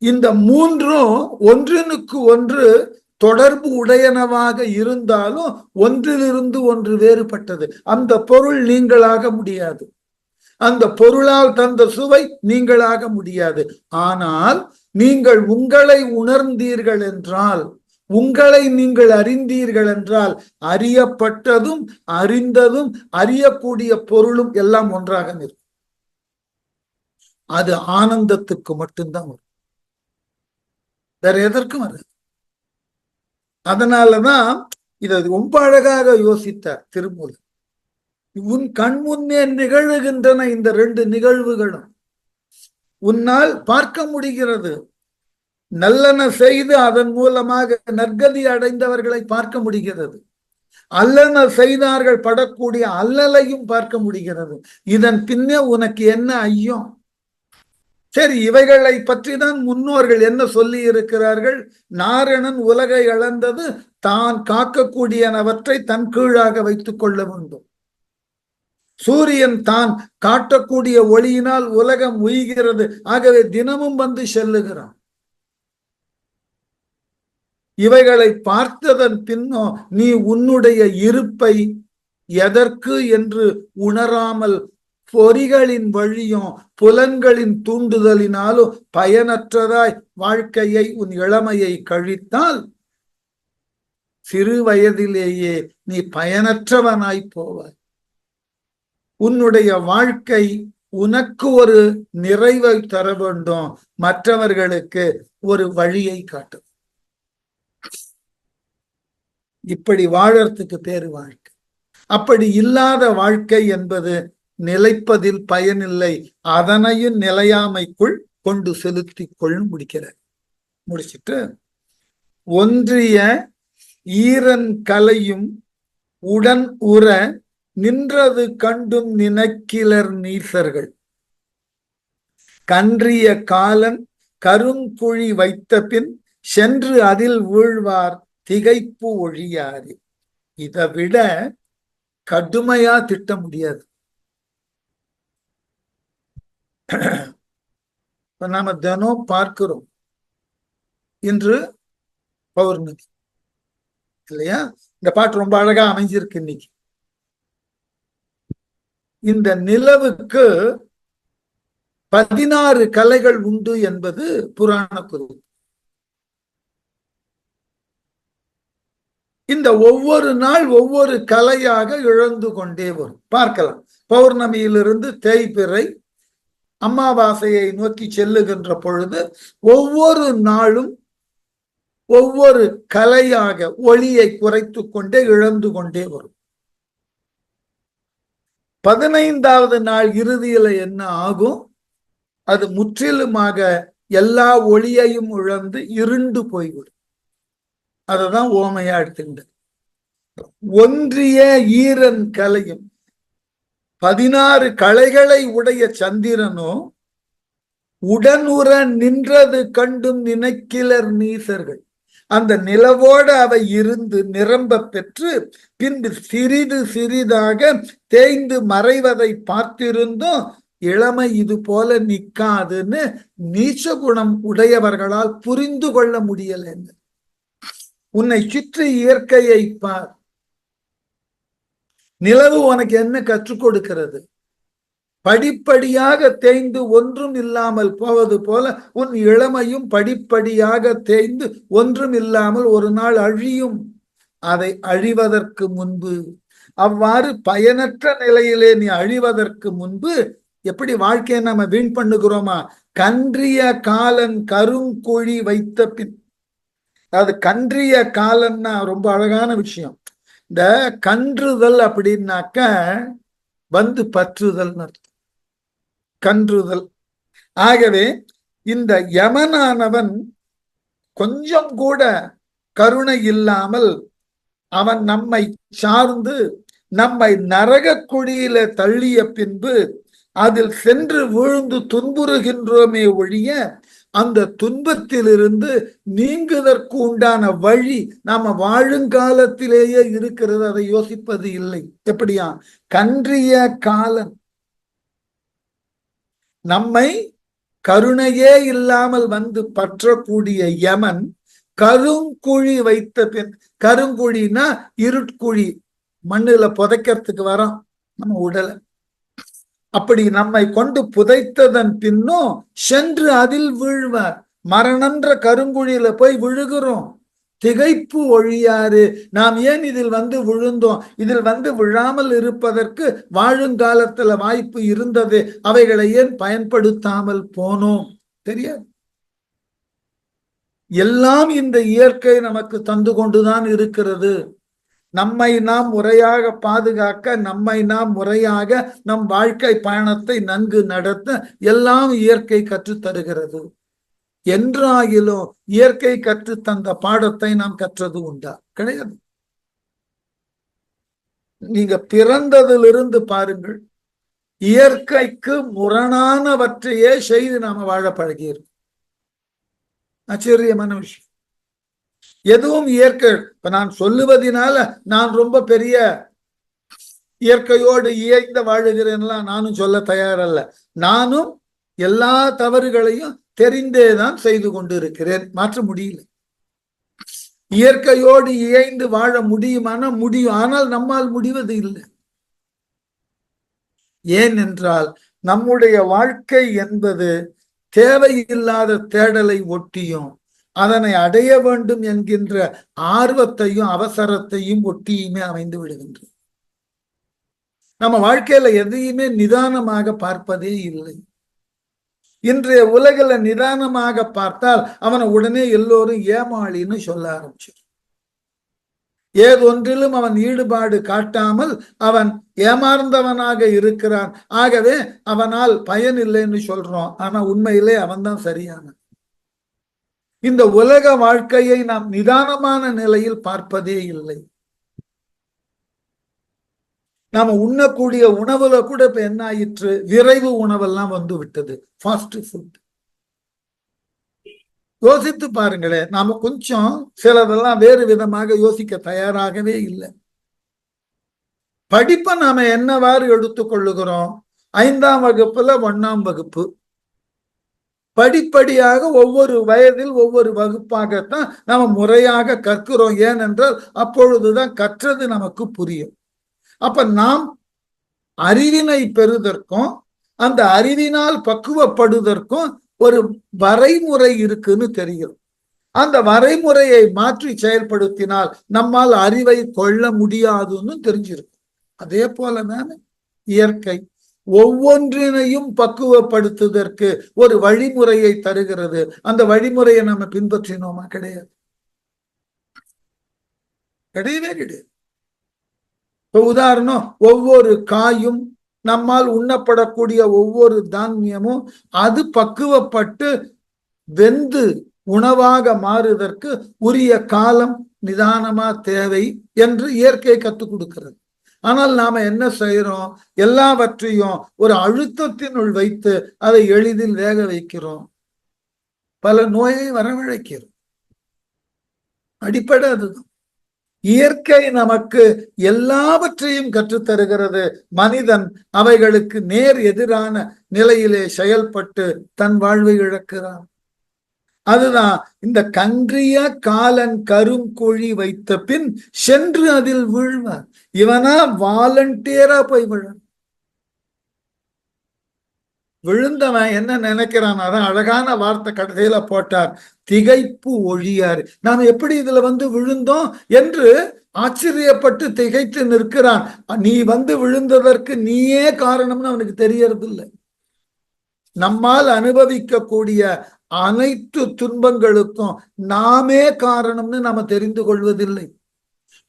A: இந்த மூன்றும் ஒன்றினுக்கு ஒன்று தொடர்பு உடையனவாக இருந்தாலும் ஒன்றிலிருந்து ஒன்று வேறுபட்டது. அந்த பொருள் நீங்களாக முடியாது, அந்த பொருளால் தந்த சுவை நீங்களாக முடியாது. ஆனால் நீங்கள் உங்களை உணர்ந்தீர்கள் என்றால், உங்களை நீங்கள் அறிந்தீர்கள் என்றால், அறியப்பட்டதும் அறிந்ததும் அறியக்கூடிய பொருளும் எல்லாம் ஒன்றாக நிற்கும். அது ஆனந்தத்துக்கு மட்டும்தான் வரும், வேற எதற்கும் வராது. அதனாலதான் இதை ரொம்ப அழகாக யோசித்தார் திருமூலர். உன் கண் முன்னே நிகழுகின்றன இந்த ரெண்டு நிகழ்வுகளும், உன்னால் பார்க்க முடிகிறது. நல்லன செய்து அதன் மூலமாக நற்கதி அடைந்தவர்களை பார்க்க முடிகிறது, அல்லன செய்தார்கள் படக்கூடிய அல்லலையும் பார்க்க முடிகிறது. இதன் பின்னே உனக்கு என்ன ஐயம்? சரி, இவைகளை பற்றி தான் முன்னோர்கள் என்ன சொல்லி இருக்கிறார்கள்? நாரணன் உலகை அளந்தது தான் காக்கக்கூடியனவற்றை தன் கீழாக வைத்துக் கொள்ள வேண்டும். சூரியன் தான் காட்டக்கூடிய ஒளியினால் உலகம் உய்கிறது, ஆகவே தினமும் வந்து செல்லுகிறான். இவைகளை பார்த்ததன் பின்னோ நீ உன்னுடைய இருப்பை எதற்கு என்று உணராமல் பொறிகளின் வழியும் புலன்களின் தூண்டுதலினாலும் பயனற்றதாய் வாழ்க்கையை உன் இளமையை கழித்தால் சிறு வயதிலேயே நீ பயனற்றவனாய் போவாய். உன்னுடைய வாழ்க்கை உனக்கு ஒரு நிறைவை தர வேண்டும், மற்றவர்களுக்கு ஒரு வழியை காட்டும். இப்படி வாழறதுக்கு பேரு வாழ்க்கை. அப்படி இல்லாத வாழ்க்கை என்பது நிலைப்பதில் பயனில்லை, அதனையும் நிலையாமைக்குள் கொண்டு செலுத்தி கொள் முடிச்சிட்டு, ஒன்றிய ஈரன் கலையும் உடன் உற நின்றது கண்டும் நினைக்கிலர் நீசர்கள், கன்றிய காலன் கருங்குழி வைத்த பின் சென்று அதில் வீழ்வார் திகைப்பு ஒழியாறு. இதை விட கடுமையா திட்ட முடியாது. நாம தினம் பார்க்கிறோம், இன்று பௌர்ணமி இல்லையா? இந்த பாட்டு ரொம்ப அழகா அமைஞ்சிருக்கு இன்னைக்கு. இந்த நிலவுக்கு 16 கலைகள் உண்டு என்பது புராண குறிப்பு. இந்த ஒவ்வொரு நாள் ஒவ்வொரு கலையாக இழந்து கொண்டே வரும். பார்க்கலாம், பௌர்ணமியிலிருந்து தேய்பிறை அமாவாசையை நோக்கி செல்லுகின்ற பொழுது ஒவ்வொரு நாளும் ஒவ்வொரு கலையாக ஒளியை குறைத்து கொண்டே இழந்து கொண்டே வரும். 15வது நாள் இறுதியில என்ன ஆகும்? அது முற்றிலுமாக எல்லா ஒளியையும் இழந்து இருண்டு போய்விடும். அததான் ஓமையா எடுத்துக்கிட்டு ஒன்றிய ஈரன் கலையும் 16 கலைகளை உடைய சந்திரனோ உடனுற நின்றது கண்டும் நினைக்கிலர் நீசர்கள். அந்த நிலவோட அவை இருந்து நிரம்ப பெற்று பின்பு சிறிது சிறிதாக தேய்ந்து மறைவதை பார்த்திருந்தும் இளமை இது போல நிக்காதுன்னு நீச்ச குணம் உடையவர்களால் புரிந்து கொள்ள முடியலன்னு. உன்னை சுற்றி இயற்கையை பார். நிலவு உனக்கு என்ன கற்றுக் கொடுக்கிறது? படிப்படியாக தேய்ந்து ஒன்றும் இல்லாமல் போவது போல உன் இளமையும் படிப்படியாக தேய்ந்து ஒன்றும் இல்லாமல் ஒரு நாள் அழியும். அதை அழிவதற்கு முன்பு, அவ்வாறு பயனற்ற நிலையிலே நீ அழிவதற்கு முன்பு எப்படி வாழ்க்கையை நம்ம வீண் பண்ணுகிறோமா? கன்றிய காலன் கருங்குழி வைத்த பின். அது கன்றிய காலன்னா ரொம்ப அழகான விஷயம். இந்த கன்றுதல் அப்படின்னாக்க வந்து பற்றுதல் அர்த்தம். கன்றுதல். ஆகவே இந்த யமனானவன் கொஞ்சம் கூட கருணை இல்லாமல் அவன் நம்மை சார்ந்து நம்மை நரக குழியில தள்ளிய பின்பு அதில் சென்று விழுந்து துன்புறுகின்றோமே ஒழிய அந்த துன்பத்திலிருந்து நீங்குவதற்கு உண்டான வழி நாம வாழுங்காலத்திலேயே இருக்கிறது. அதை யோசிப்பது இல்லை. எப்படியா? கன்றிய காலன் நம்மை கருணையே இல்லாமல் வந்து பற்றக்கூடிய யமன் கருங்குழி வைத்த பின். கருங்குழினா இருட்குழி, மண்ணுல புதைக்கிறதுக்கு வரோம் நம்ம உடலை. அப்படி நம்மை கொண்டு புதைத்ததன் பின்னும் சென்று அதில் வீழ்வார். மரணன்ற கருங்குழியில போய் விழுகிறோம். திகைப்பு ஒழியாறு. நாம் ஏன் இதில் வந்து விழுந்தோம்? இதில் வந்து விழாமல் இருப்பதற்கு வாழுங்காலத்துல வாய்ப்பு இருந்தது. அவைகளை ஏன் பயன்படுத்தாமல் போனோம்? தெரியாது. எல்லாம் இந்த இயற்கை நமக்கு தந்து கொண்டுதான் இருக்கிறது. நம்மை நாம் முறையாக பாதுகாக்க, நம்மை நாம் முறையாக நம் வாழ்க்கை பயணத்தை நன்கு நடத்த எல்லாம் இயற்கை கற்றுத் தருகிறது. என்றாகிலும் இயற்கை கற்று தந்த பாடத்தை நாம் கற்றது உண்டா? கிடையாது. நீங்க பிறந்ததிலிருந்து பாருங்கள், இயற்கைக்கு முரணானவற்றையே செய்து நாம வாழ பழகியிருக்கோம். ஆச்சரியமான விஷயம். எதுவும் இயற்கை. இப்ப நான் சொல்லுவதனால நான் ரொம்ப பெரிய இயற்கையோடு இயைந்த வாழுகிறேன்லாம் நானும் சொல்ல தயாரல்ல. நானும் எல்லா தவறுகளையும் தெரிந்தேதான் செய்து கொண்டு இருக்கிறேன். மாற்ற முடியல. இயற்கையோடு இயைந்து வாழ முடியுமான முடியும். ஆனால் நம்மால் முடிவது இல்லை. ஏனென்றால் நம்முடைய வாழ்க்கை என்பது தேவையில்லாத தேடலை ஒட்டியும் அதனை அடைய வேண்டும் என்கின்ற ஆர்வத்தையும் அவசரத்தையும் ஒட்டியுமே அமைந்து விடுகின்றது. நம்ம வாழ்க்கையில எதையுமே நிதானமாக பார்ப்பதே இல்லை. இன்றைய உலகில நிதானமாக பார்த்தால் அவனை உடனே எல்லோரும் ஏமாளின்னு சொல்ல ஆரம்பிச்சு. ஏதொன்றிலும் அவன் ஈடுபாடு காட்டாமல் அவன் ஏமாந்தவனாக இருக்கிறான். ஆகவே அவனால் பயன் இல்லைன்னு சொல்றோம். ஆனா உண்மையிலே அவன்தான் சரியான. இந்த உலக வாழ்க்கையை நாம் நிதானமான நிலையில் பார்ப்பதே இல்லை. நாம உண்ணக்கூடிய உணவுல கூட இப்ப என்ன ஆயிற்று? விரைவு உணவெல்லாம் வந்து விட்டது. Fast food. யோசித்து பாருங்களேன். நாம கொஞ்சம் சிலதெல்லாம் வேறு விதமாக யோசிக்க தயாராகவே இல்லை. படிப்பை நாம என்னவாறு எடுத்துக்கொள்ளுகிறோம்? 5ஆம் வகுப்புல 1ஆம் வகுப்பு. படிப்படியாக ஒவ்வொரு வயதில் ஒவ்வொரு வகுப்பாகத்தான் நாம முறையாக கற்கிறோம். ஏனென்றால் அப்பொழுதுதான் கற்றது நமக்கு புரியும். அப்ப நாம் அறிவினை பெறுவதற்கும் அந்த அறிவினால் பக்குவப்படுவதற்கும் ஒரு வரைமுறை இருக்குன்னு தெரியும். அந்த வரைமுறையை மாற்றி செயல்படுத்தினால் நம்மால் அறிவை கொள்ள முடியாதுன்னு தெரிஞ்சிருக்கும். அதே போலதானே இயற்கை ஒவ்வொன்றினையும் பக்குவப்படுத்துவதற்கு ஒரு வழிமுறையை தருகிறது. அந்த வழிமுறையை நம்ம பின்பற்றினோமா? கிடையாது, கிடையவே கிடையாது. இப்ப உதாரணம், ஒவ்வொரு காயும் நம்மால் உண்ணப்படக்கூடிய ஒவ்வொரு தானியமும் அது பக்குவப்பட்டு வெந்து உணவாக மாறுவதற்கு உரிய காலம் நிதானமா தேவை என்று இயற்கை கற்றுக் கொடுக்கிறது. ஆனால் நாம என்ன செய்யறோம்? எல்லாவற்றையும் ஒரு அழுத்தத்தினுள் வைத்து அதை எளிதில் வேக வைக்கிறோம், பல நோயை வரவழைக்கிறோம். அடிப்படை அதுதான். இயற்கை நமக்கு எல்லாவற்றையும் கற்றுத்தருகிறது. மனிதன் அவைகளுக்கு நேர் எதிரான நிலையிலே செயல்பட்டு தன் வாழ்வை இழக்கிறான். அதுதான் இந்த கன்றிய காலன் கருங்குழி வைத்த பின் சென்று அதில் வீழ்வார். இவனா வாலண்டியரா போய் விழுந்தவன் என்ன நினைக்கிறான்? அதான் அழகான வார்த்தை கடைசியில போட்டார், திகைப்பு ஒழியாரு. நாம் எப்படி இதுல விழுந்தோம் என்று ஆச்சரியப்பட்டு திகைத்து நிற்கிறான். நீ விழுந்ததற்கு நீயே காரணம்னு அவனுக்கு தெரியறது இல்லை. நம்மால் அனுபவிக்கக்கூடிய அனைத்து துன்பங்களுக்கும் நாமே காரணம்னு நாம தெரிந்து கொள்வதில்லை.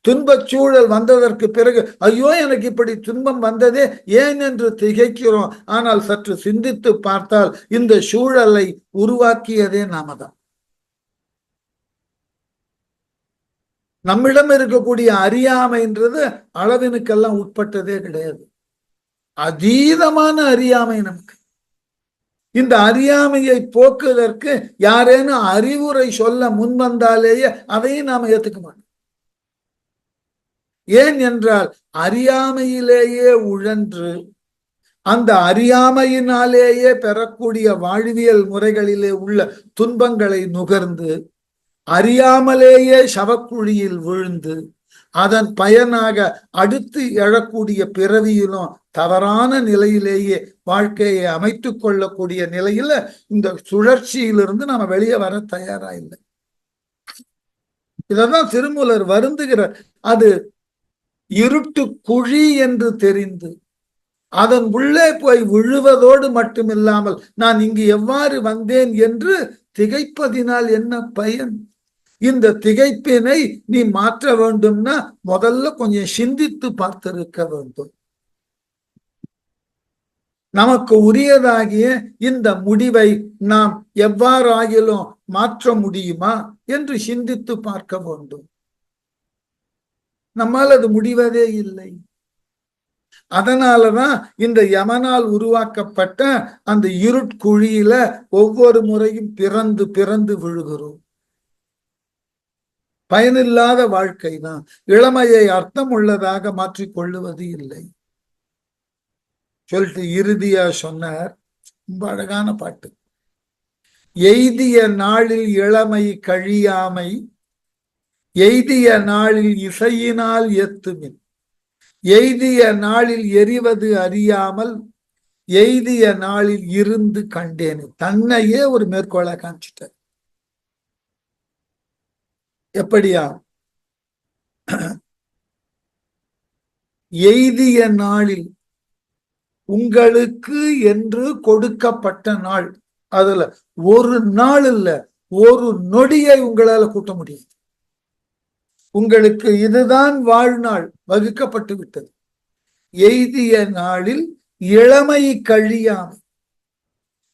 A: துன்பச் சூழல் வந்ததற்கு பிறகு ஐயோ எனக்கு இப்படி துன்பம் வந்ததே ஏன் என்று திகைக்கிறோம். ஆனால் சற்று சிந்தித்து பார்த்தால் இந்த சூழலை உருவாக்கியதே நாம தான். நம்மிடம் இருக்கக்கூடிய அறியாமைன்றது அளவினுக்கெல்லாம் உட்பட்டதே கிடையாது. அதீதமான அறியாமை நமக்கு. இந்த அறியாமையை போக்குவதற்கு யாரேனும் அறிவுரை சொல்ல முன்வந்தாலேயே அதையும் நாம ஏத்துக்க மாட்டோம். ஏன் என்றால் அறியாமையிலேயே உழன்று அந்த அறியாமையினாலேயே பெறக்கூடிய வாழ்வியல் முறைகளிலே உள்ள துன்பங்களை நுகர்ந்து அறியாமலேயே சவக்குழியில் விழுந்து அதன் பயனாக அடுத்து எழக்கூடிய பிறவியிலும் தவறான நிலையிலேயே வாழ்க்கையை அமைத்துக் கொள்ளக்கூடிய நிலையில இந்த சுழற்சியிலிருந்து நாம வெளியே வர தயாரா இல்லை. இததான் திருமூலர் வருந்துகிறார். அது இருட்டு குழி என்று தெரிந்து அதன் உள்ளே போய் விழுவதோடு மட்டுமில்லாமல் நான் இங்கு எவ்வாறு வந்தேன் என்று திகைப்பதினால் என்ன பயன்? இந்த திகைப்பினை நீ மாற்ற வேண்டும்னா முதல்ல கொஞ்சம் சிந்தித்து பார்த்திருக்க வேண்டும். நமக்கு உரியதாகிய இந்த முடிவை நாம் எவ்வாறாகிலும் மாற்ற முடியுமா என்று சிந்தித்து பார்க்க வேண்டும். நம்மால் அது முடிவதே இல்லை. அதனாலதான் இந்த யமனால் உருவாக்கப்பட்ட அந்த இருட்குழியில ஒவ்வொரு முறையும் பிறந்து பிறந்து விழுகிறோம். பயனில்லாத வாழ்க்கை தான். இளமையை அர்த்தம் உள்ளதாக மாற்றிக் கொள்ளுவது இல்லை சொல்லிட்டு இறுதியா சொன்னார். ரொம்ப அழகான பாட்டு. எய்திய நாளில் இளமை கழியாமை, எய்திய நாளில் இசையினால் எத்துமின், எய்திய நாளில் எரிவது அறியாமல், எய்திய நாளில் இருந்து கண்டேன். தன்னையே ஒரு மேற்கோளை காமிச்சிட்டார். எப்படியா? எய்திய நாளில் உங்களுக்கு என்று கொடுக்கப்பட்ட நாள், அதுல ஒரு நாள் இல்ல, ஒரு நொடியை உங்களால கூட்ட முடியாது. உங்களுக்கு இதுதான் வாழ்நாள் வகுக்கப்பட்டு விட்டது. எய்திய நாளில் இளமை கழியாமை.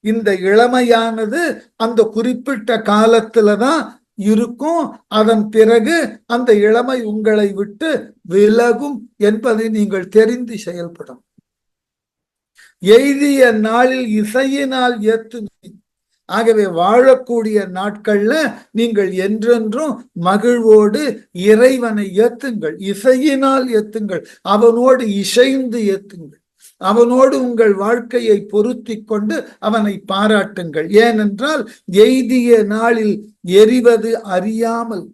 A: இந்த இளமையானது அந்த குறிப்பிட்ட காலத்துலதான் இருக்கும். அதன் பிறகு அந்த இளமை உங்களை விட்டு விலகும் என்பதை நீங்கள் தெரிந்து செயல்படும். எய்திய நாளில் இசையினால் ஏத்துமே. ஆகவே வாழக்கூடிய நாட்கள்ல நீங்கள் என்றென்றும் மகிழ்வோடு இறைவனை ஏத்துங்கள், இசையினால் ஏத்துங்கள், அவனோடு இசைந்து ஏத்துங்கள், அவனோடு உங்கள் வாழ்க்கையை பொருத்தி கொண்டு அவனை பாராட்டுங்கள். ஏனென்றால் எய்திய நாளில் எரிவது அறியாமல்,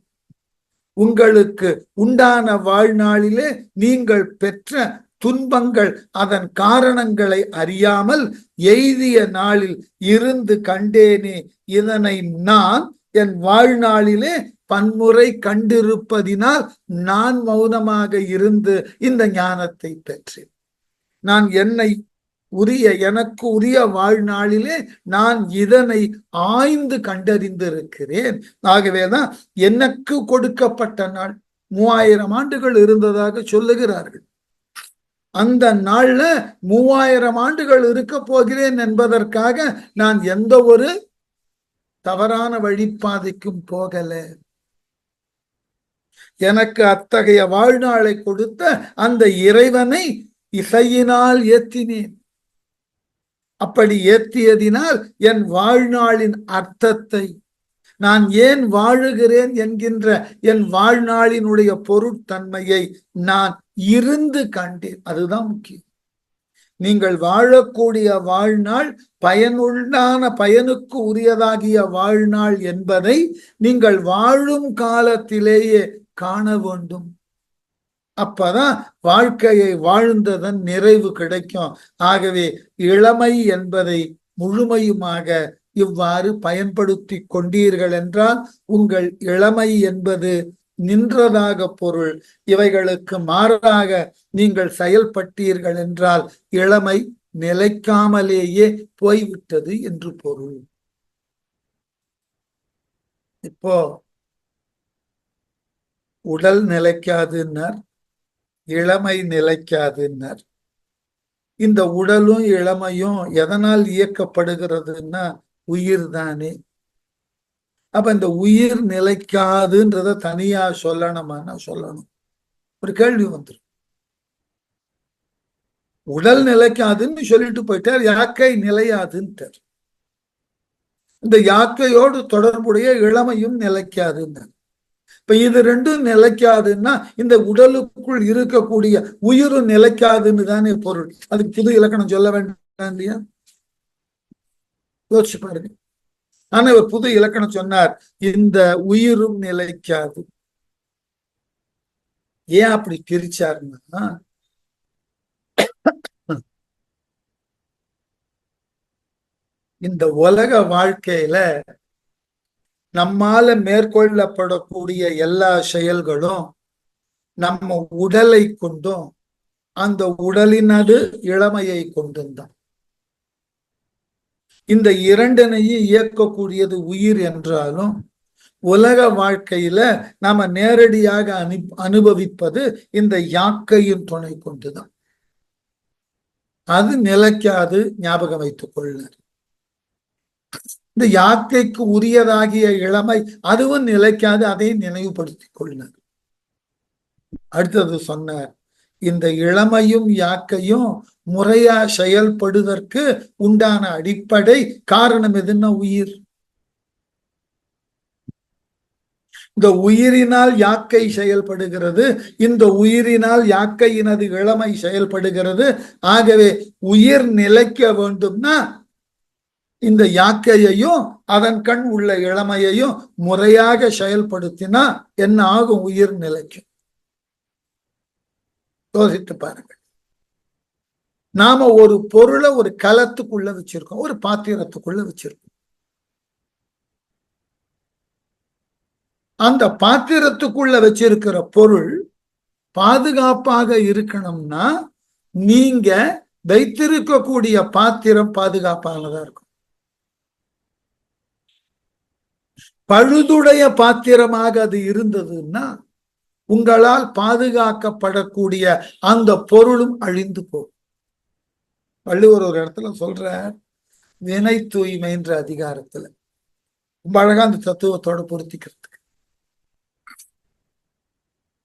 A: உங்களுக்கு உண்டான வாழ்நாளிலே நீங்கள் பெற்ற துன்பங்கள் அதன் காரணங்களை அறியாமல் எய்திய நாளில் இருந்து கண்டேனே, இதனை நான் என் வாழ்நாளிலே பன்முறை கண்டிருப்பதினால் நான் மௌனமாக இருந்து இந்த ஞானத்தை பெற்றேன். நான் எனக்கு உரிய வாழ்நாளிலே நான் இதனை ஆய்ந்து கண்டறிந்திருக்கிறேன். ஆகவேதான் எனக்கு கொடுக்கப்பட்ட நாள் 3000 ஆண்டுகள் இருந்ததாக சொல்லுகிறார்கள். அந்த நாள்ல 3000 ஆண்டுகள் இருக்க போகிறேன் என்பதற்காக நான் எந்த ஒரு தவறான வழிபாதைக்கும் போகல. எனக்கு அத்தகைய வாழ்நாளை கொடுத்த அந்த இறைவனை இசையினால் ஏத்தினேன். அப்படி ஏற்றியதினால் என் வாழ்நாளின் அர்த்தத்தை, நான் ஏன் வாழுகிறேன் என்கின்ற என் வாழ்நாளினுடைய பொருட்தன்மையை நான் இருந்து கண்டேன். அதுதான் முக்கியம். நீங்கள் வாழக்கூடிய வாழ்நாள் பயனுள்ளான, பயனுக்கு உரியதாகிய வாழ்நாள் என்பதை நீங்கள் வாழும் காலத்திலேயே காண வேண்டும். அப்பதான் வாழ்க்கையை வாழ்ந்ததன் நிறைவு கிடைக்கும். ஆகவே இளமை என்பதை முழுமையுமாக இவ்வாறு பயன்படுத்தி கொண்டீர்கள் என்றால் உங்கள் இளமை என்பது நின்றதாக பொருள். இவைகளுக்கு மாறாக நீங்கள் செயல்பட்டீர்கள் என்றால் இளமை நிலைக்காமலேயே போய்விட்டது என்று பொருள். இப்போ உடல் நிலைக்காதுன்னர், இளமை நிலைக்காதுன்னர். இந்த உடலும் இளமையும் எதனால் இயக்கப்படுகிறதுன்னா உயிர் தானே. அப்ப இந்த உயிர் நிலைக்காதுன்றத தனியா சொல்லணுமானா சொல்லணும். ஒரு கேள்வி வந்துடும். உடல் நிலைக்காதுன்னு சொல்லிட்டு போயிட்டார், யாக்கை நிலையாதுன்ட்டார். இந்த யாக்கையோடு தொடர்புடைய இளமையும் நிலைக்காதுன்னார். இப்ப இது ரெண்டும் நிலைக்காதுன்னா இந்த உடலுக்குள் இருக்கக்கூடிய உயிரும் நிலைக்காதுன்னு தானே பொருள். அதுக்கு புது இலக்கணம் சொல்ல வேண்டாம் இல்லையா? யோசிச்சு பாருங்க. ஆனா இவர் புது இலக்கணம் சொன்னார், இந்த உயிரும் நிலைக்காது. ஏன் அப்படி பிரிச்சாருன்னா, இந்த உலக வாழ்க்கையில நம்மால மேற்கொள்ளப்படக்கூடிய எல்லா செயல்களும் நம்ம உடலை கொண்டும் அந்த உடலினது இளமையை கொண்டும் தான். இந்த இரண்டனையும் இயக்கக்கூடியது உயிர் என்றாலும் உலக வாழ்க்கையில நாம நேரடியாக அனுபவிப்பது இந்த யாக்கையின் துணை கொண்டுதான். அது நிலைக்காது, ஞாபகம் வைத்துக் கொள்ளார். இந்த யாக்கைக்கு உரியதாகிய இளமை அதுவும் நிலைக்காது, அதை நினைவுபடுத்திக் கொள்ளார். அடுத்தது சொன்னார், இந்த இளமையும் யாக்கையும் முறையா செயல்படுவதற்கு உண்டான அடிப்படை காரணம் எதுன்னா உயிர். இந்த உயிரினால் யாக்கை செயல்படுகிறது, இந்த உயிரினால் யாக்கையினது இளமை செயல்படுகிறது. ஆகவே உயிர் நிலைக்க வேண்டும்னா இந்த யாக்கையையும் அதன் கண் உள்ள இளமையையும் முறையாக செயல்படுத்தினா என்ன ஆகும்? உயிர் நிலைக்கும். யோசித்து பாருங்கள். நாம ஒரு பொருளை ஒரு கலத்துக்குள்ள வச்சிருக்கோம், ஒரு பாத்திரத்துக்குள்ள வச்சிருக்கோம். அந்த பாத்திரத்துக்குள்ள வச்சிருக்கிற பொருள் பாதுகாப்பாக இருக்கணும்னா நீங்க வைத்திருக்கக்கூடிய பாத்திரம் பாதுகாப்பானதா இருக்கும். பழுதுடைய பாத்திரமாக அது இருந்ததுன்னா உங்களால் பாதுகாக்கப்படக்கூடிய அந்த பொருளும் அழிந்து போகும். வள்ளுவர் ஒரு இடத்துல சொல்ற, வினை தூய்மைன்ற அதிகாரத்துல ரொம்ப அழகா அந்த தத்துவத்தோட பொருத்திக்கிறதுக்கு,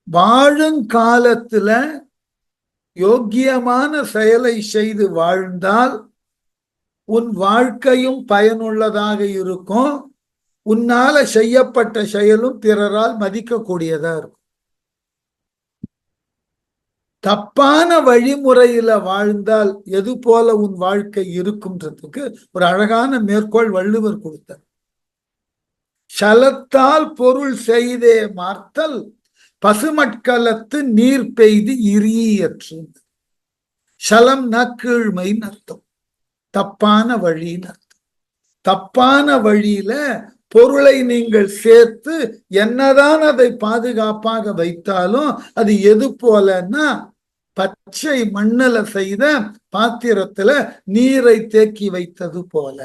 A: வாழுங்காலத்துல யோக்கியமான செயலை செய்து வாழ்ந்தால் உன் வாழ்க்கையும் பயனுள்ளதாக இருக்கும், உன்னால செய்யப்பட்ட செயலும் பிறரால் மதிக்கக்கூடியதா இருக்கும். தப்பான வழிமுறையில வாழ்ந்தால் எது போல உன் வாழ்க்கை இருக்கும்ன்றதுக்கு ஒரு அழகான மேற்கோள் வள்ளுவர் கொடுத்தார். சலத்தால் பொருள் செய்தே மார்த்தல் பசுமட்கலத்து நீர் பெய்து இரியற்று. சலம்னா கீழ்மைன்னு அர்த்தம், தப்பான வழின்னு அர்த்தம். தப்பான வழியில பொருளை நீங்கள் சேர்த்து என்னதான் அதை பாதுகாப்பாக வைத்தாலும் அது எது போலன்னா பச்சை மண்ணில செய்த பாத்திரத்துல நீரை தேக்கி வைத்தது போல.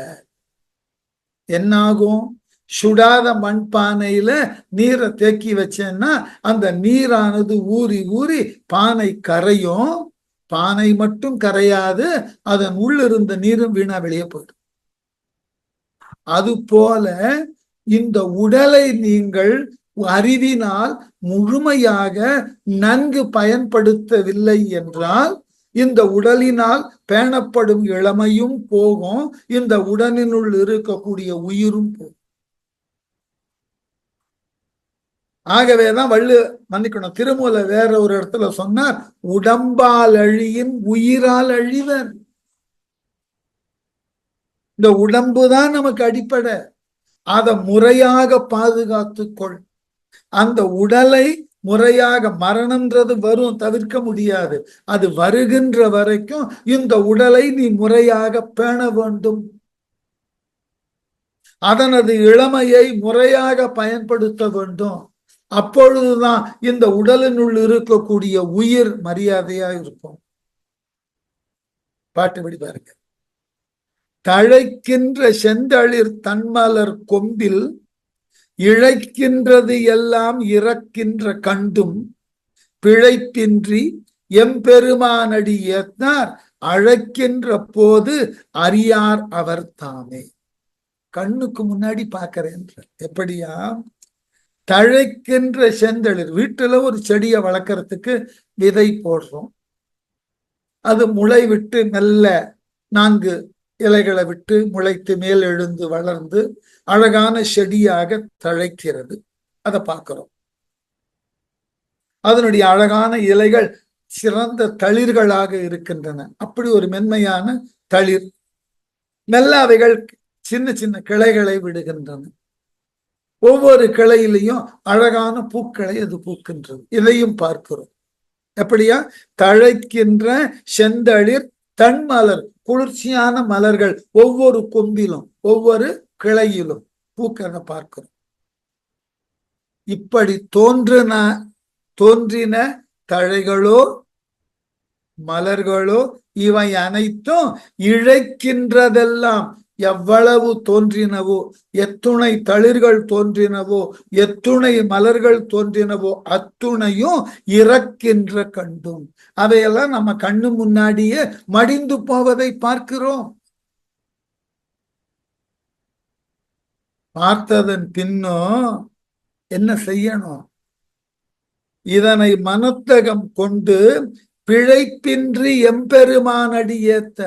A: என்னாகும்? சுடாத மண்பானையில நீரை தேக்கி வச்சேன்னா அந்த நீரானது ஊறி ஊறி பானை கரையும். பானை மட்டும் கரையாது, அதன் உள்ளிருந்த நீரும் வீணா வெளியே போயிடும். அது போல இந்த உடலை நீங்கள் அறிவினால் முழுமையாக நன்கு பயன்படுத்தவில்லை என்றால் இந்த உடலினால் பேணப்படும் இளமையும் போகும், இந்த உடலினுள் இருக்கக்கூடிய உயிரும் போகும். ஆகவேதான் மன்னிக்கணும், திருமூல வேற ஒரு இடத்துல சொன்னார், உடம்பால் அழியின் உயிரால் அழிவர். இந்த உடம்புதான் நமக்கு அடிப்படை, அதை முறையாக பாதுகாத்துக்கொள். அந்த உடலை முறையாக, மரணம்ன்றது வரும், தவிர்க்க முடியாது, அது வருகின்ற வரைக்கும் இந்த உடலை நீ முறையாக பேண வேண்டும். அதனது இளமையை முறையாக பயன்படுத்த வேண்டும். அப்பொழுதுதான் இந்த உடலினுள் இருக்கக்கூடிய உயிர் மரியாதையா இருக்கும். பாட்டு படி பாருங்க. தழைக்கின்ற செந்தளிர் தன்மலர் கொம்பில் இழைக்கின்றது எல்லாம் இறக்கின்ற கண்டும் பிழைப்பின்றி எம்பெருமானடி ஏத்தார் அழைக்கின்ற போது அறியார் அவர் தாமே. கண்ணுக்கு முன்னாடி பார்க்கிறேன். எப்படியா? தழைக்கின்ற செந்தளிர், வீட்டுல ஒரு செடியை வளர்க்கறதுக்கு விதை போடுறோம், அது முளை விட்டு நல்ல 4 இலைகளை விட்டு முளைத்து மேல் எழுந்து வளர்ந்து அழகான செடியாக தழைக்கிறது. அதை பார்க்கிறோம். அதனுடைய அழகான இலைகள் சிறந்த தளிர்களாக இருக்கின்றன. அப்படி ஒரு மென்மையான தளிர். மெல்ல அவைகள் சின்ன சின்ன கிளைகளை விடுகின்றன. ஒவ்வொரு கிளையிலையும் அழகான பூக்களை அது பூக்கின்றது. இதையும் பார்க்கிறோம். எப்படியா? தழைக்கின்ற செந்தளிர் தன்மலர், குளிர்ச்சியான மலர்கள் ஒவ்வொரு கொம்பிலும் ஒவ்வொரு கிளையிலும் பூக்கிறத பார்க்கிறோம். இப்படி தோன்றின தழைகளோ மலர்களோ இவை அனைத்தும் இழைக்கின்றதெல்லாம் எவ்வளவு தோன்றினவோ, எத்துணை தளிர்கள் தோன்றினவோ, எத்துணை மலர்கள் தோன்றினவோ அத்துணையும் இறக்கின்ற கண்டும். அவையெல்லாம் நம்ம கண்ணு முன்னாடியே மடிந்து போவதை பார்க்கிறோம். பார்த்ததன் பின்னும் என்ன செய்யணும்? இதனை மனத்தகம் கொண்டு பிழைப்பின்றி எம்பெருமானடி ஏத்த.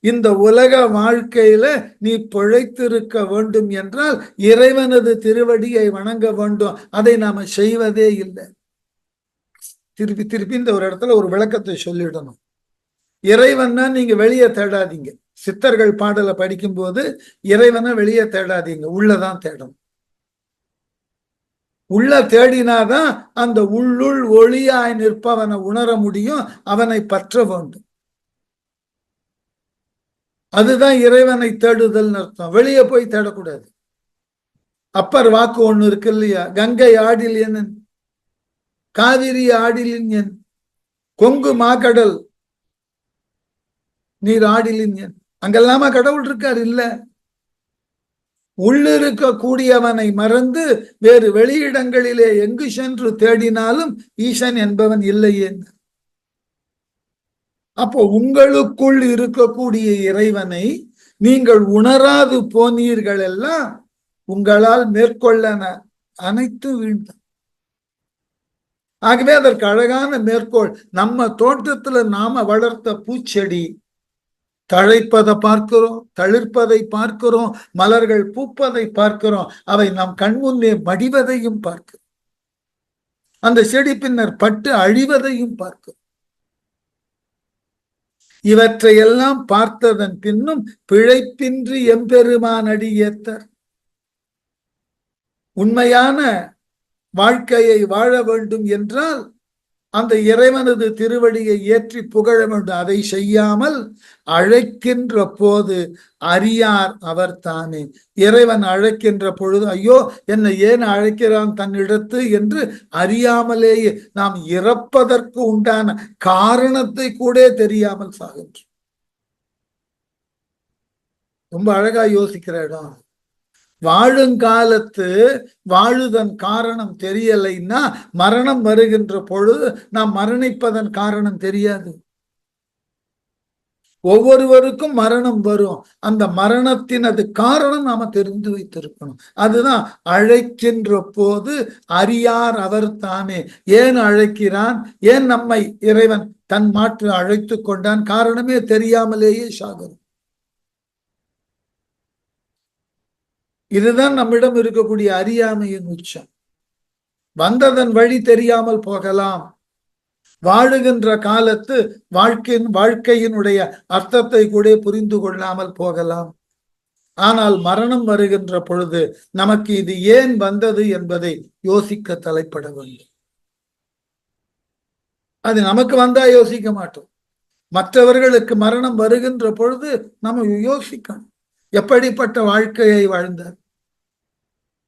A: இந்த உலக வாழ்க்கையில நீ பிழைத்திருக்க வேண்டும் என்றால் இறைவனது திருவடியை வணங்க வேண்டும். அதை நாம செய்வதே இல்லை. திருப்பி திருப்பி இந்த ஒரு இடத்துல ஒரு விளக்கத்தை சொல்லிடணும். இறைவன்னா நீங்க வெளியே தேடாதீங்க. சித்தர்கள் பாடலை படிக்கும் போது இறைவனை வெளியே தேடாதீங்க, உள்ளதான் தேடணும். உள்ள தேடினாதான் அந்த உள்ளுள் ஒளியாய் நிற்பவனை உணர முடியும், அவனை பற்ற வேண்டும். அதுதான் இறைவனை தேடுதல் அர்த்தம். வெளியே போய் தேடக்கூடாது. அப்பர் வாக்கு ஒண்ணு இருக்கு இல்லையா? கங்கை ஆடில் என், காவிரி ஆடிலின் என், கொங்கு மாக்கடல் நீர் ஆடிலின் என். அங்கெல்லாமா கடவுள் இருக்கார்? இல்ல. உள்ளிருக்க கூடியவனை மறந்து வேறு வெளியிடங்களிலே எங்கு சென்று தேடினாலும் ஈசன் என்பவன் இல்லையே. அப்போ உங்களுக்குள் இருக்கக்கூடிய இறைவனை நீங்கள் உணராது போனீர்கள் எல்லாம் உங்களால் மேற்கொள்ளன அனைத்து வீழ்ந்தான். ஆகவே அதற்கு அழகான மேற்கோள், நம்ம தோட்டத்துல நாம வளர்த்த பூச்செடி தழைப்பதை பார்க்கிறோம், தளிர்ப்பதை பார்க்கிறோம், மலர்கள் பூப்பதை பார்க்கிறோம், அவை நம் கண்முன்னே மடிவதையும் பார்க்கிறோம், அந்த செடி பின்னர் பட்டு அழிவதையும் பார்க்கிறோம். இவற்றையெல்லாம் பார்த்ததன் பின்னும் பிழைப்பின்றி எம்பெருமானடி ஏத்தர். உண்மையான வாழ்க்கையை வாழ வேண்டும் என்றால் அந்த இறைவனது திருவடியை ஏற்றி புகழ வேண்டும். அதை செய்யாமல் அழைக்கின்ற போது அறியார் அவர் தானே. இறைவன் அழைக்கின்ற பொழுது ஐயோ என்னை ஏன் அழைக்கிறான் தன்னிடத்து என்று அறியாமலேயே நாம் இறப்பதற்கு உண்டான காரணத்தை கூட தெரியாமல் சாகின்றோம். ரொம்ப அழகா யோசிக்கிற இடம். வாழுங்காலத்து வாழுதன் காரணம் தெரியலைன்னா மரணம் வருகின்ற பொழுது நாம் மரணிப்பதன் காரணம் தெரியாது. ஒவ்வொருவருக்கும் மரணம் வரும். அந்த மரணத்தினது காரணம் நாம தெரிந்து வைத்திருக்கணும். அதுதான் அழைக்கின்ற போது அறியார் அவர் தானே. ஏன் அழைக்கிறான், ஏன் நம்மை இறைவன் தன் மாற்று அழைத்து கொண்டான், காரணமே தெரியாமலேயே சாகரும். இதுதான் நம்மிடம் இருக்கக்கூடிய அறியாமையின் உச்சம். வந்ததன் வழி தெரியாமல் போகலாம். வாழுகின்ற காலத்து வாழ்க்கையினுடைய அர்த்தத்தை கூட புரிந்து கொள்ளாமல் போகலாம். ஆனால் மரணம் வருகின்ற பொழுது நமக்கு இது ஏன் வந்தது என்பதை யோசிக்க தலைப்பட வேண்டும். அது நமக்கு வந்தா யோசிக்க மாட்டோம். மற்றவர்களுக்கு மரணம் வருகின்ற பொழுது நம்ம யோசிக்கணும். எப்படிப்பட்ட வாழ்க்கையை வாழ்ந்தார்,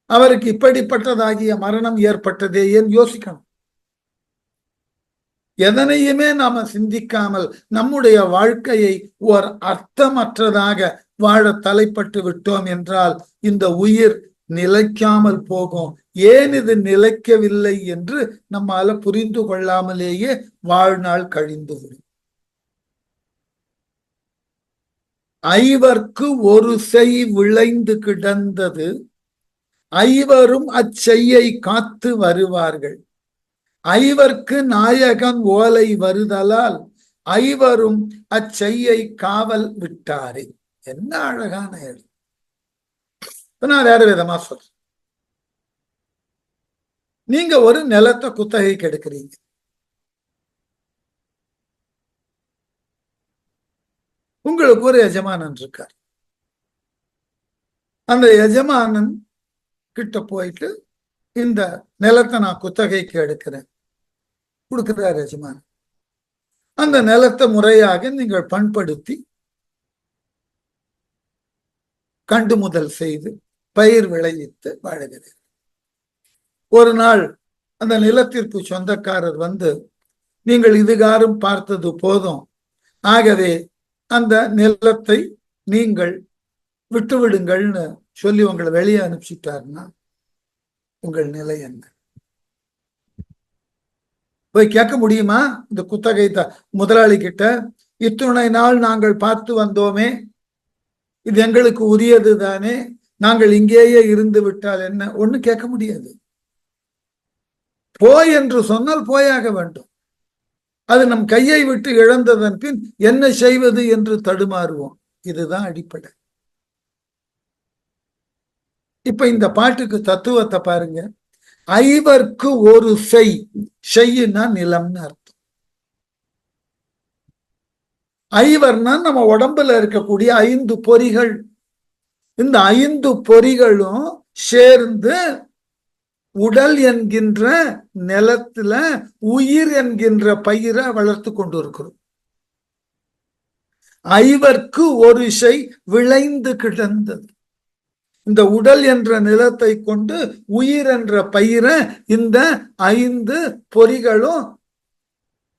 A: அவருக்கு இப்படிப்பட்டதாகிய மரணம் ஏற்பட்டதே ஏன் யோசிக்கணும். எதனையுமே நாம சிந்திக்காமல் நம்முடைய வாழ்க்கையை ஒரு அர்த்தமற்றதாக வாழ தலைப்பட்டு விட்டோம் என்றால் இந்த உயிர் நிலைக்காமல் போகும். ஏன் இது நிலைக்கவில்லை என்று நம்மால புரிந்து கொள்ளாமலேயே வாழ்நாள் கழிந்துவிடும். ஐவர்க்கு ஒரு செய் விளைந்து கிடந்தது, ஐவரும் அச்செய்யை காத்து வருவார்கள். ஐவர்க்கு நாயகன் ஓலை வருதலால் ஐவரும் அச்செய்யை காவல் விட்டாரே. என்ன அழகான இடம். நான் வேற விதமா சொல்றேன். நீங்க ஒரு நிலத்தை குத்தகைக்கு எடுக்கிறீங்க. உங்களுக்கு ஒரு எஜமானன் இருக்கார். அந்த எஜமானன் கிட்ட போயிட்டு இந்த நிலத்தை நான் குத்தகைக்கு எடுக்கிறேன் கொடுக்கிறார் எஜமானன். அந்த நிலத்தை முறையாக நீங்கள் பண்படுத்தி கண்டு முதல் செய்து பயிர் விளைவித்து வாழுகிறீர்கள். ஒரு நாள் அந்த நிலத்திற்கு சொந்தக்காரர் வந்து நீங்கள் இதுகாரும் பார்த்தது போதும், ஆகவே அந்த நிலத்தை நீங்கள் விட்டுவிடுங்கள்னு சொல்லி உங்களை வெளியே அனுப்பிச்சிட்டாருன்னா உங்கள் நிலை என்ன? போய் கேட்க முடியுமா இந்த குத்தகை முதலாளி கிட்ட? இத்துணை நாள் நாங்கள் பார்த்து வந்தோமே, இது எங்களுக்கு உரியது தானே, நாங்கள் இங்கேயே இருந்து விட்டால் என்ன? ஒண்ணு கேட்க முடியாது. போய் என்று சொன்னால் போயாக வேண்டும். அது நம் கையை விட்டு இழந்ததன் பின் என்ன செய்வது என்று தடுமாறுவோம். இதுதான் அடிப்படை. இப்ப இந்த பாட்டுக்கு தத்துவத்தை பாருங்க. ஐவர்க்கு ஒரு செய்யுன்னா நிலம்னு அர்த்தம். ஐவர்னா நம்ம உடம்புல இருக்கக்கூடிய 5 பொறிகள். இந்த 5 பொறிகளும் சேர்ந்து உடல் என்கின்ற நிலத்துல உயிர் என்கின்ற பயிரை வளர்த்து கொண்டு இருக்கிறோம். ஐவர்க்கு ஒரு செய் விளைந்து கிடந்தது. இந்த உடல் என்ற நிலத்தை கொண்டு உயிர் என்ற பயிரை இந்த 5 பொறிகளும்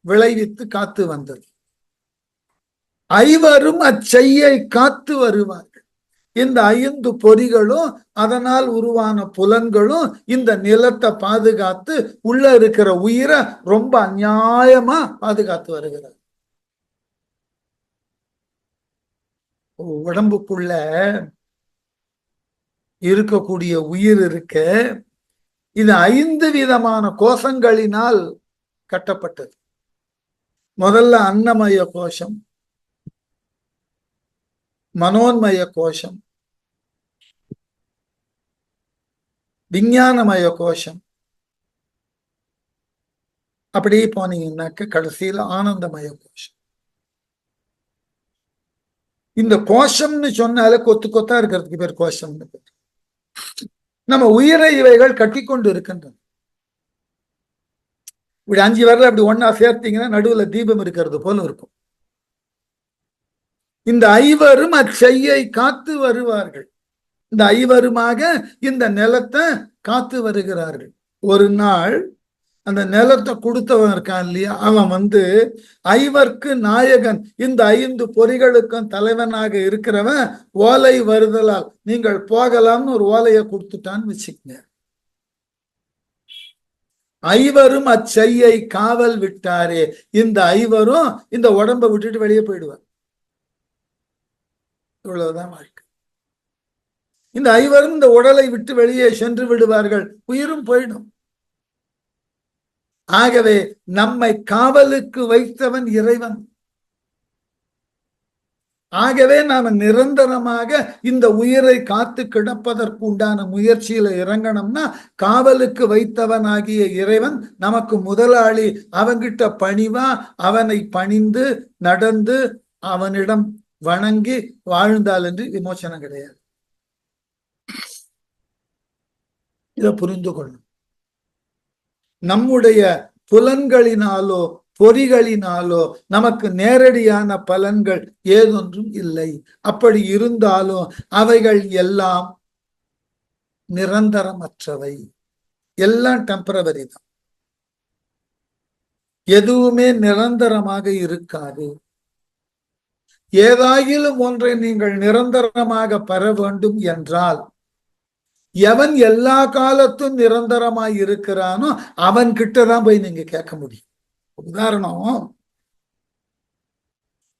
A: விளைவித்து காத்து வந்தது. ஐவரும் அச்செய்யை காத்து வருவார்கள். இந்த 5 பொறிகளும் அதனால் உருவான புலன்களும் இந்த நிலத்தை பாதுகாத்து உள்ள இருக்கிற உயிரை ரொம்ப அநியாயமா பாதுகாத்து வருகிறார். உடம்புக்குள்ள இருக்கக்கூடிய உயிர் இருக்க, இது 5 விதமான கோஷங்களினால் கட்டப்பட்டது. முதல்ல அன்னமய கோஷம், மனோன்மய கோஷம், விஞ்ஞானமய கோஷம், அப்படியே போனீங்கன்னாக்க கடைசியில் ஆனந்தமய கோஷம். இந்த கோஷம்னு சொன்னாலே கொத்து கொத்தா இருக்கிறதுக்கு பேர் கோஷம்னு பேர். நம்ம உயிரை இவைகள் கட்டி கொண்டு இருக்கின்றன. இப்படி 5 விரல அப்படி ஒன்னா சேர்த்தீங்கன்னா நடுவுல தீபம் இருக்கிறது போல இருக்கும். இந்த ஐவரும் அச்செய்யை காத்து வருவார்கள். இந்த ஐவருமாக இந்த நிலத்தை காத்து வருகிறார்கள். ஒரு நாள் அந்த நிலத்தை கொடுத்தவன் இருக்கான் இல்லையா, அவன் ஐவர்க்கு நாயகன், இந்த 5 பொறிகளுக்கும் தலைவனாக இருக்கிறவன் ஓலை வருதலால் நீங்கள் போகலாம்னு ஒரு ஓலையை கொடுத்துட்டான்னு வச்சுக்கங்க. ஐவரும் அச்செய்யை காவல் விட்டாரே, இந்த ஐவரும் இந்த உடம்பை விட்டுட்டு வெளியே போயிடுவார். இவ்வளவுதான் வாழ்க்கை. இந்த ஐவரும் இந்த உடலை விட்டு வெளியே சென்று விடுவார்கள், உயிரும் போயிடும். ஆகவே நம்மை காவலுக்கு வைத்தவன் இறைவன். ஆகவே நாம நிரந்தரமாக இந்த உயிரை காத்து கிடப்பதற்கு உண்டான முயற்சியில இறங்கணும்னா காவலுக்கு வைத்தவனாகிய இறைவன் நமக்கு முதலாளி. அவன்கிட்ட பணிவா அவனை பணிந்து நடந்து அவனிடம் வணங்கி வாழ்ந்தால் என்று விமோசனம் கிடையாது. இதை புரிந்து கொள்ளும். நம்முடைய புலன்களினாலோ பொறிகளினாலோ நமக்கு நேரடியான பலன்கள் ஏதொன்றும் இல்லை. அப்படி இருந்தாலும் அவைகள் எல்லாம் நிரந்தரமற்றவை, எல்லாம் டெம்பரவரி தான். எதுவுமே நிரந்தரமாக இருக்காது. ஏதாயிலும் ஒன்றை நீங்கள் நிரந்தரமாக பெற வேண்டும் என்றால் எவன் எல்லா காலத்தும் நிரந்தரமாய் இருக்கிறானோ அவன் கிட்டதான் போய் நீங்க கேட்க முடியும். உதாரணம்,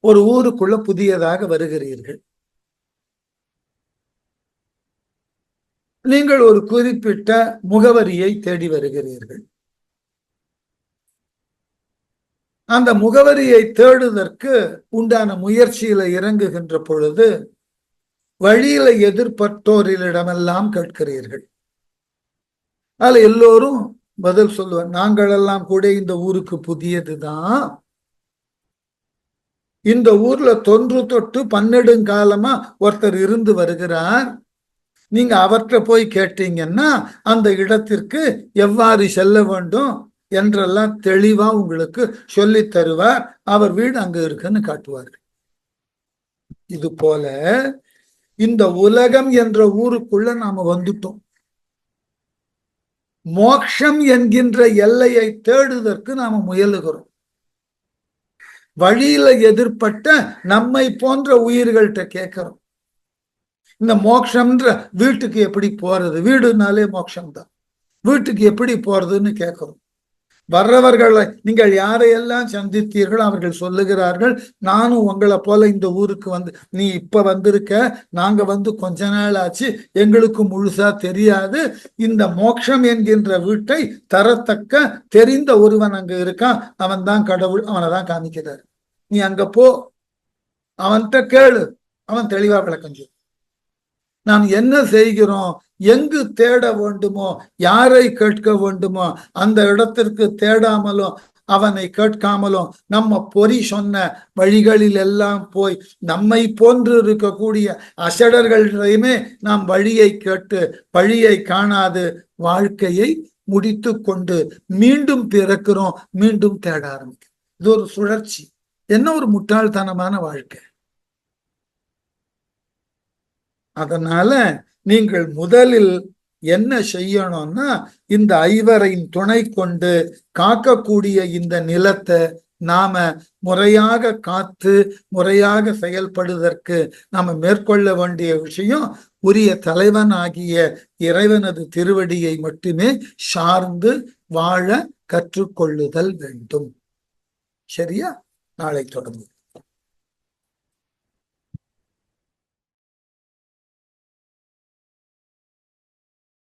A: ஒரு ஊருக்குள்ள புதியதாக வருகிறீர்கள். நீங்கள் ஒரு குறிப்பிட்ட முகவரியை தேடி வருகிறீர்கள். அந்த முகவரியை தேடுவதற்கு உண்டான முயற்சியில இறங்குகின்ற பொழுது வழியில எதிர்பட்டோரிடமெல்லாம் கேட்கிறீர்கள். அதுல எல்லோரும் பதில் சொல்லுவார், நாங்களெல்லாம் கூட இந்த ஊருக்கு புதியதுதான். இந்த ஊர்ல தொன்று தொட்டு பன்னெடுங்காலமா ஒருத்தர் இருந்து வருகிறார். நீங்க அவற்றை போய் கேட்டீங்கன்னா அந்த இடத்திற்கு எவ்வாறு செல்ல வேண்டும் என்றெல்லாம் தெளிவா உங்களுக்கு சொல்லி தருவார். அவர் வீடு அங்க இருக்குன்னு காட்டுவார்கள். இது போல இந்த உலகம் என்ற ஊருக்குள்ள நாம வந்துட்டோம். மோட்சம் என்கின்ற எல்லையை தேடுவதற்கு நாம முயலுகிறோம். வழியில எதிர்பட்ட நம்மை போன்ற உயிர்கள்ட்ட கேட்கிறோம், இந்த மோட்சம்ன்ற வீட்டுக்கு எப்படி போறது, வீடுனாலே மோட்சம்தான், வீட்டுக்கு எப்படி போறதுன்னு கேட்கிறோம். வர்றவர்களை நீங்கள் யாரையெல்லாம் சந்தித்தீர்கள் அவர்கள் சொல்லுகிறார்கள், நானும் உங்களை போல இந்த ஊருக்கு நீ இப்ப வந்திருக்க, நாங்க கொஞ்ச நாள் ஆச்சு, எங்களுக்கு முழுசா தெரியாது. இந்த மோட்சம் என்கின்ற வீட்டை தரத்தக்க தெரிந்த ஒருவன் அங்க இருக்கான், அவன் தான் கடவுள், அவனை தான் காமிக்கிறார். நீ அங்க போ, அவன்கிட்ட கேளு, அவன் தெளிவா விளக்கம் சொல்லு. நாம் என்ன செய்கிறோம், எங்கு தேட வேண்டுமோ, யாரை கேட்க வேண்டுமோ அந்த இடத்திற்கு தேடாமலும் அவனை கேட்காமலும் நம்ம பொறி சொன்ன வழிகளில் எல்லாம் போய் நம்மை போன்று இருக்கக்கூடிய அசடர்களையுமே நாம் வழியை கேட்டு வழியை காணாது வாழ்க்கையை முடித்து கொண்டு மீண்டும் பிறக்கிறோம், மீண்டும் தேட ஆரம்பிக்கிறோம். இது ஒரு சுழற்சி. என்ன ஒரு முட்டாள்தனமான வாழ்க்கை. அதனால நீங்கள் முதலில் என்ன செய்யணும்னா இந்த ஐவரின் துணை கொண்டு காக்கக்கூடிய இந்த நிலத்தை நாம முறையாக காத்து முறையாக செயல்படுவதற்கு நாம மேற்கொள்ள வேண்டிய விஷயம் உரிய தலைவனாகிய இறைவனது திருவடியை மட்டுமே சார்ந்து வாழ கற்றுக்கொள்ளுதல் வேண்டும். சரியா? நாளை தொடர்ந்து.